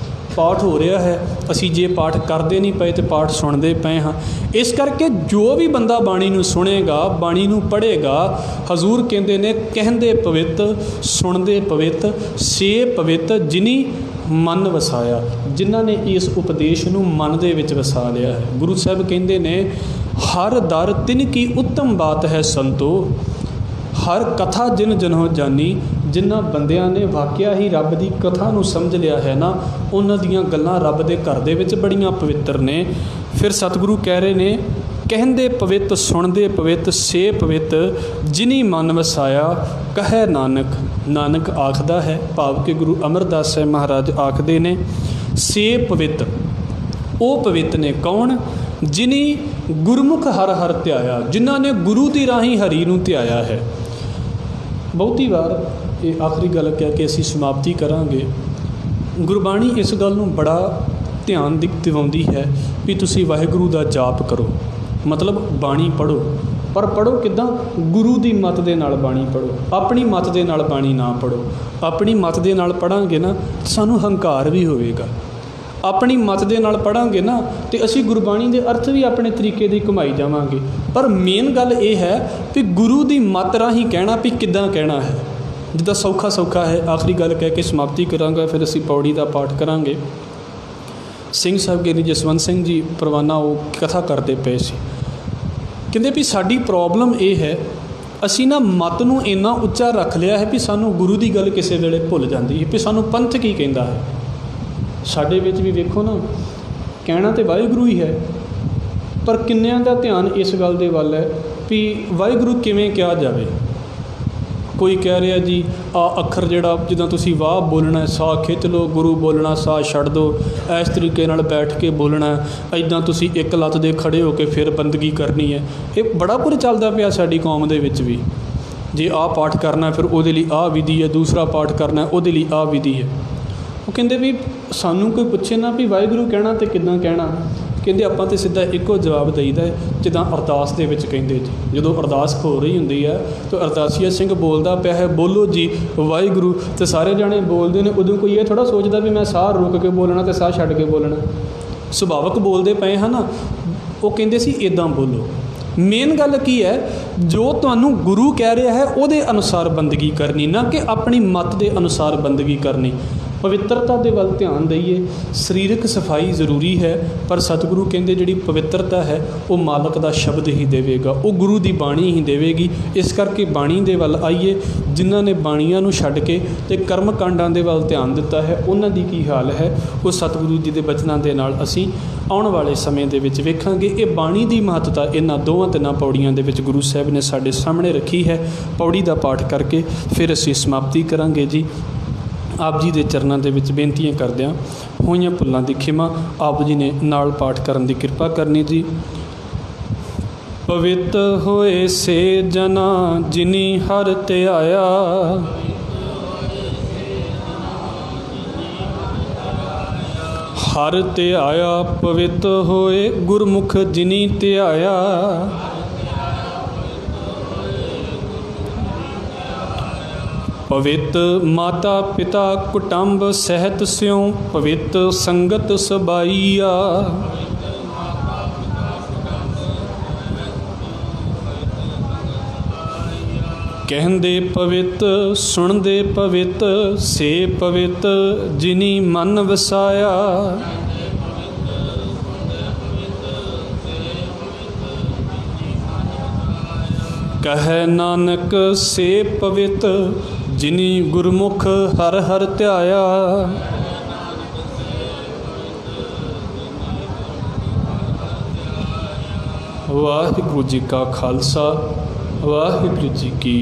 ਪਾਠ ਹੋ ਰਿਹਾ ਹੈ, ਅਸੀਂ ਜੇ ਪਾਠ ਕਰਦੇ ਨਹੀਂ ਪਏ ਤਾਂ ਪਾਠ ਸੁਣਦੇ ਪਏ ਹਾਂ। ਇਸ ਕਰਕੇ ਜੋ ਵੀ ਬੰਦਾ ਬਾਣੀ ਨੂੰ ਸੁਣੇਗਾ, ਬਾਣੀ ਨੂੰ ਪੜ੍ਹੇਗਾ, ਹਜ਼ੂਰ ਕਹਿੰਦੇ ਨੇ ਕਹਿੰਦੇ ਪਵਿੱਤ ਸੁਣਦੇ ਪਵਿੱਤ ਸੇ ਪਵਿੱਤ ਜਿਨੀ ਮਨ ਵਸਾਇਆ। ਜਿਨ੍ਹਾਂ ਨੇ ਇਸ ਉਪਦੇਸ਼ ਨੂੰ ਮਨ ਦੇ ਵਿੱਚ ਵਸਾ ਲਿਆ ਹੈ। ਗੁਰੂ ਸਾਹਿਬ ਕਹਿੰਦੇ ਨੇ ਹਰ ਦਰ ਤਿਨ ਕੀ ਉੱਤਮ ਬਾਤ ਹੈ ਸੰਤੋ, ਹਰ ਕਥਾ ਜਿਨ ਜਨੋ ਜਾਨੀ। ਜਿਨ੍ਹਾਂ ਬੰਦਿਆਂ ਨੇ ਵਾਕਿਆ ਹੀ ਰੱਬ ਦੀ ਕਥਾ ਨੂੰ ਸਮਝ ਲਿਆ ਹੈ ਨਾ, ਉਹਨਾਂ ਦੀਆਂ ਗੱਲਾਂ ਰੱਬ ਦੇ ਘਰ ਦੇ ਵਿੱਚ ਬੜੀਆਂ ਪਵਿੱਤਰ ਨੇ। ਫਿਰ ਸਤਿਗੁਰੂ ਕਹਿ ਰਹੇ ਨੇ ਕਹਿੰਦੇ ਪਵਿੱਤ ਸੁਣਦੇ ਪਵਿੱਤ ਸੇ ਪਵਿੱਤ ਜਿਨੀ ਮਨ ਵਸਾਇਆ ਕਹੈ ਨਾਨਕ। ਨਾਨਕ ਆਖਦਾ ਹੈ, ਭਾਵ ਕਿ ਗੁਰੂ ਅਮਰਦਾਸ ਸਾਹਿਬ ਮਹਾਰਾਜ ਆਖਦੇ ਨੇ ਸੇ ਪਵਿੱਤ, ਉਹ ਪਵਿੱਤ ਨੇ ਕੌਣ? ਜਿਨੀ ਗੁਰਮੁਖ ਹਰ ਹਰ ਧਿਆਇਆ, ਜਿਨ੍ਹਾਂ ਨੇ ਗੁਰੂ ਦੀ ਰਾਹੀਂ ਹਰੀ ਨੂੰ ਧਿਆਇਆ ਹੈ। ਬਹੁਤੀ ਵਾਰ ਇਹ ਆਖਰੀ ਗੱਲ ਕਹਿ ਕੇ ਅਸੀਂ ਸਮਾਪਤੀ ਕਰਾਂਗੇ। ਗੁਰਬਾਣੀ ਇਸ ਗੱਲ ਨੂੰ ਬੜਾ ਧਿਆਨ ਦਿਵਾਉਂਦੀ ਹੈ ਵੀ ਤੁਸੀਂ ਵਾਹਿਗੁਰੂ ਦਾ ਜਾਪ ਕਰੋ, ਮਤਲਬ ਬਾਣੀ ਪੜ੍ਹੋ। ਪਰ ਪੜ੍ਹੋ ਕਿੱਦਾਂ? ਗੁਰੂ ਦੀ ਮੱਤ ਦੇ ਨਾਲ ਬਾਣੀ ਪੜ੍ਹੋ, ਆਪਣੀ ਮੱਤ ਦੇ ਨਾਲ ਬਾਣੀ ਨਾ ਪੜ੍ਹੋ। ਆਪਣੀ ਮੱਤ ਦੇ ਨਾਲ ਪੜ੍ਹਾਂਗੇ ਨਾ, ਸਾਨੂੰ ਹੰਕਾਰ ਵੀ ਹੋਵੇਗਾ। ਆਪਣੀ ਮੱਤ ਦੇ ਨਾਲ ਪੜ੍ਹਾਂਗੇ ਨਾ, ਅਤੇ ਅਸੀਂ ਗੁਰਬਾਣੀ ਦੇ ਅਰਥ ਵੀ ਆਪਣੇ ਤਰੀਕੇ ਦੀ ਘੁਮਾਈ ਜਾਵਾਂਗੇ। ਪਰ ਮੇਨ ਗੱਲ ਇਹ ਹੈ ਵੀ ਗੁਰੂ ਦੀ ਮੱਤ ਰਾਹੀਂ ਕਹਿਣਾ ਵੀ ਕਿੱਦਾਂ ਕਹਿਣਾ ਹੈ, ਜਿੱਦਾਂ ਸੌਖਾ ਹੈ। ਆਖਰੀ ਗੱਲ ਕਹਿ ਕੇ ਸਮਾਪਤੀ ਕਰਾਂਗਾ, ਫਿਰ ਅਸੀਂ ਪੌੜੀ ਦਾ ਪਾਠ ਕਰਾਂਗੇ। ਸਿੰਘ ਸਾਹਿਬ ਗਿਆਨੀ ਜਸਵੰਤ ਸਿੰਘ ਜੀ ਪਰਵਾਨਾ ਉਹ ਕਥਾ ਕਰਦੇ ਪਏ ਸੀ, ਕਹਿੰਦੇ ਵੀ ਸਾਡੀ ਪ੍ਰੋਬਲਮ ਇਹ ਹੈ, ਅਸੀਂ ਨਾ ਮੱਤ ਨੂੰ ਇੰਨਾ ਉੱਚਾ ਰੱਖ ਲਿਆ ਹੈ ਵੀ ਸਾਨੂੰ ਗੁਰੂ ਦੀ ਗੱਲ ਕਿਸੇ ਵੇਲੇ ਭੁੱਲ ਜਾਂਦੀ ਹੈ ਵੀ ਸਾਨੂੰ ਪੰਥ ਕੀ ਕਹਿੰਦਾ ਹੈ। ਸਾਡੇ ਵਿੱਚ ਵੀ ਵੇਖੋ ਨਾ, ਕਹਿਣਾ ਤਾਂ ਵਾਹਿਗੁਰੂ ਹੀ ਹੈ, ਪਰ ਕਿੰਨਿਆਂ ਦਾ ਧਿਆਨ ਇਸ ਗੱਲ ਦੇ ਵੱਲ ਹੈ ਵੀ ਵਾਹਿਗੁਰੂ ਕਿਵੇਂ ਕਿਹਾ ਜਾਵੇ। ਕੋਈ ਕਹਿ ਰਿਹਾ ਜੀ ਆਹ ਅੱਖਰ ਜਿਹੜਾ ਜਿੱਦਾਂ ਤੁਸੀਂ ਵਾਹ ਬੋਲਣਾ, ਸਾਹ ਖਿੱਚ ਲਓ, ਗੁਰੂ ਬੋਲਣਾ, ਸਾਹ ਛੱਡ ਦਿਓ, ਇਸ ਤਰੀਕੇ ਨਾਲ ਬੈਠ ਕੇ ਬੋਲਣਾ, ਇੱਦਾਂ ਤੁਸੀਂ ਇੱਕ ਲੱਤ ਦੇ ਖੜ੍ਹੇ ਹੋ ਕੇ ਫਿਰ ਬੰਦਗੀ ਕਰਨੀ ਹੈ। ਇਹ ਬੜਾ ਕੁਝ ਚੱਲਦਾ ਪਿਆ ਸਾਡੀ ਕੌਮ ਦੇ ਵਿੱਚ ਵੀ। ਜੇ ਆਹ ਪਾਠ ਕਰਨਾ ਫਿਰ ਉਹਦੇ ਲਈ ਆਹ ਵਿਧੀ ਹੈ, ਦੂਸਰਾ ਪਾਠ ਕਰਨਾ ਉਹਦੇ ਲਈ ਆਹ ਵਿਧੀ ਹੈ। ਉਹ ਕਹਿੰਦੇ ਵੀ ਸਾਨੂੰ ਕੋਈ ਪੁੱਛੇ ਨਾ ਵੀ ਵਾਹਿਗੁਰੂ ਕਹਿਣਾ ਅਤੇ ਕਿੱਦਾਂ ਕਹਿਣਾ, ਕਹਿੰਦੇ ਆਪਾਂ ਤਾਂ ਸਿੱਧਾ ਇੱਕੋ ਜਵਾਬ ਦੇਈਦਾ ਜਿੱਦਾਂ ਅਰਦਾਸ ਦੇ ਵਿੱਚ ਕਹਿੰਦੇ ਜੀ। ਜਦੋਂ ਅਰਦਾਸ ਹੋ ਰਹੀ ਹੁੰਦੀ ਹੈ ਤਾਂ ਅਰਦਾਸੀਆ ਸਿੰਘ ਬੋਲਦਾ ਪਿਆ ਹੈ ਬੋਲੋ ਜੀ ਵਾਹਿਗੁਰੂ, ਅਤੇ ਸਾਰੇ ਜਾਣੇ ਬੋਲਦੇ ਨੇ। ਉਦੋਂ ਕੋਈ ਇਹ ਥੋੜ੍ਹਾ ਸੋਚਦਾ ਵੀ ਮੈਂ ਸਾਹ ਰੁਕ ਕੇ ਬੋਲਣਾ ਅਤੇ ਸਾਹ ਛੱਡ ਕੇ ਬੋਲਣਾ, ਸੁਭਾਵਿਕ ਬੋਲਦੇ ਪਏ ਹਨ ਨਾ। ਉਹ ਕਹਿੰਦੇ ਸੀ ਇੱਦਾਂ ਬੋਲੋ। ਮੇਨ ਗੱਲ ਕੀ ਹੈ, ਜੋ ਤੁਹਾਨੂੰ ਗੁਰੂ ਕਹਿ ਰਿਹਾ ਹੈ ਉਹਦੇ ਅਨੁਸਾਰ ਬੰਦਗੀ ਕਰਨੀ, ਨਾ ਕਿ ਆਪਣੀ ਮੱਤ ਦੇ ਅਨੁਸਾਰ ਬੰਦਗੀ ਕਰਨੀ। ਪਵਿੱਤਰਤਾ ਦੇ ਵੱਲ ਧਿਆਨ ਦਈਏ। ਸਰੀਰਕ ਸਫਾਈ ਜ਼ਰੂਰੀ ਹੈ, ਪਰ ਸਤਿਗੁਰੂ ਕਹਿੰਦੇ ਜਿਹੜੀ ਪਵਿੱਤਰਤਾ ਹੈ ਉਹ ਮਾਲਕ ਦਾ ਸ਼ਬਦ ਹੀ ਦੇਵੇਗਾ, ਉਹ ਗੁਰੂ ਦੀ ਬਾਣੀ ਹੀ ਦੇਵੇਗੀ। ਇਸ ਕਰਕੇ ਬਾਣੀ ਦੇ ਵੱਲ ਆਈਏ। ਜਿਨ੍ਹਾਂ ਨੇ ਬਾਣੀਆਂ ਨੂੰ ਛੱਡ ਕੇ ਅਤੇ ਕਰਮ ਕਾਂਡਾਂ ਦੇ ਵੱਲ ਧਿਆਨ ਦਿੱਤਾ ਹੈ, ਉਹਨਾਂ ਦੀ ਕੀ ਹਾਲ ਹੈ, ਉਹ ਸਤਿਗੁਰੂ ਜੀ ਦੇ ਬਚਨਾਂ ਦੇ ਨਾਲ ਅਸੀਂ ਆਉਣ ਵਾਲੇ ਸਮੇਂ ਦੇ ਵਿੱਚ ਵੇਖਾਂਗੇ। ਇਹ ਬਾਣੀ ਦੀ ਮਹੱਤਤਾ ਇਹਨਾਂ ਦੋਵਾਂ ਤਿੰਨਾਂ ਪੌੜੀਆਂ ਦੇ ਵਿੱਚ ਗੁਰੂ ਸਾਹਿਬ ਨੇ ਸਾਡੇ ਸਾਹਮਣੇ ਰੱਖੀ ਹੈ। ਪੌੜੀ ਦਾ ਪਾਠ ਕਰਕੇ ਫਿਰ ਅਸੀਂ ਸਮਾਪਤੀ ਕਰਾਂਗੇ ਜੀ। ਆਪ ਜੀ ਦੇ ਚਰਨਾਂ ਦੇ ਵਿੱਚ ਬੇਨਤੀਆਂ ਕਰਦਿਆਂ ਹੋਈਆਂ ਭੁੱਲਾਂ ਦੀ ਖਿਮਾ ਆਪ ਜੀ ਨੇ ਨਾਲ ਪਾਠ ਕਰਨ ਦੀ ਕਿਰਪਾ ਕਰਨੀ ਜੀ। ਪਵਿੱਤ ਹੋਏ ਸੇ ਜਨਾ ਜਿਨੀ ਹਰ ਧਿਆਇਆ, ਹਰ ਧਿਆਇਆ ਪਵਿੱਤ ਹੋਏ ਗੁਰਮੁਖ ਜਿਨੀ ਧਿਆਇਆ। ਪਵਿੱਤ ਮਾਤਾ ਪਿਤਾ ਕੁਟੰਬ ਸਹਿਤ ਸਿਉ ਪਵਿੱਤ ਸੰਗਤ ਸਬਾਈਆ। ਕਹਿੰਦੇ ਪਵਿੱਤ ਸੁਣਦੇ ਪਵਿੱਤ ਸੇ ਪਵਿੱਤ ਜਿਨੀ ਮਨ ਵਸਾਇਆ। ਕਹੈ ਨਾਨਕ ਸੇ ਪਵਿੱਤ ਜਿਨੀ ਗੁਰਮੁਖ ਹਰ ਹਰ ਧਿਆਇਆ। ਵਾਹਿਗੁਰੂ ਜੀ ਕਾ ਖਾਲਸਾ, ਵਾਹਿਗੁਰੂ ਜੀ ਕੀ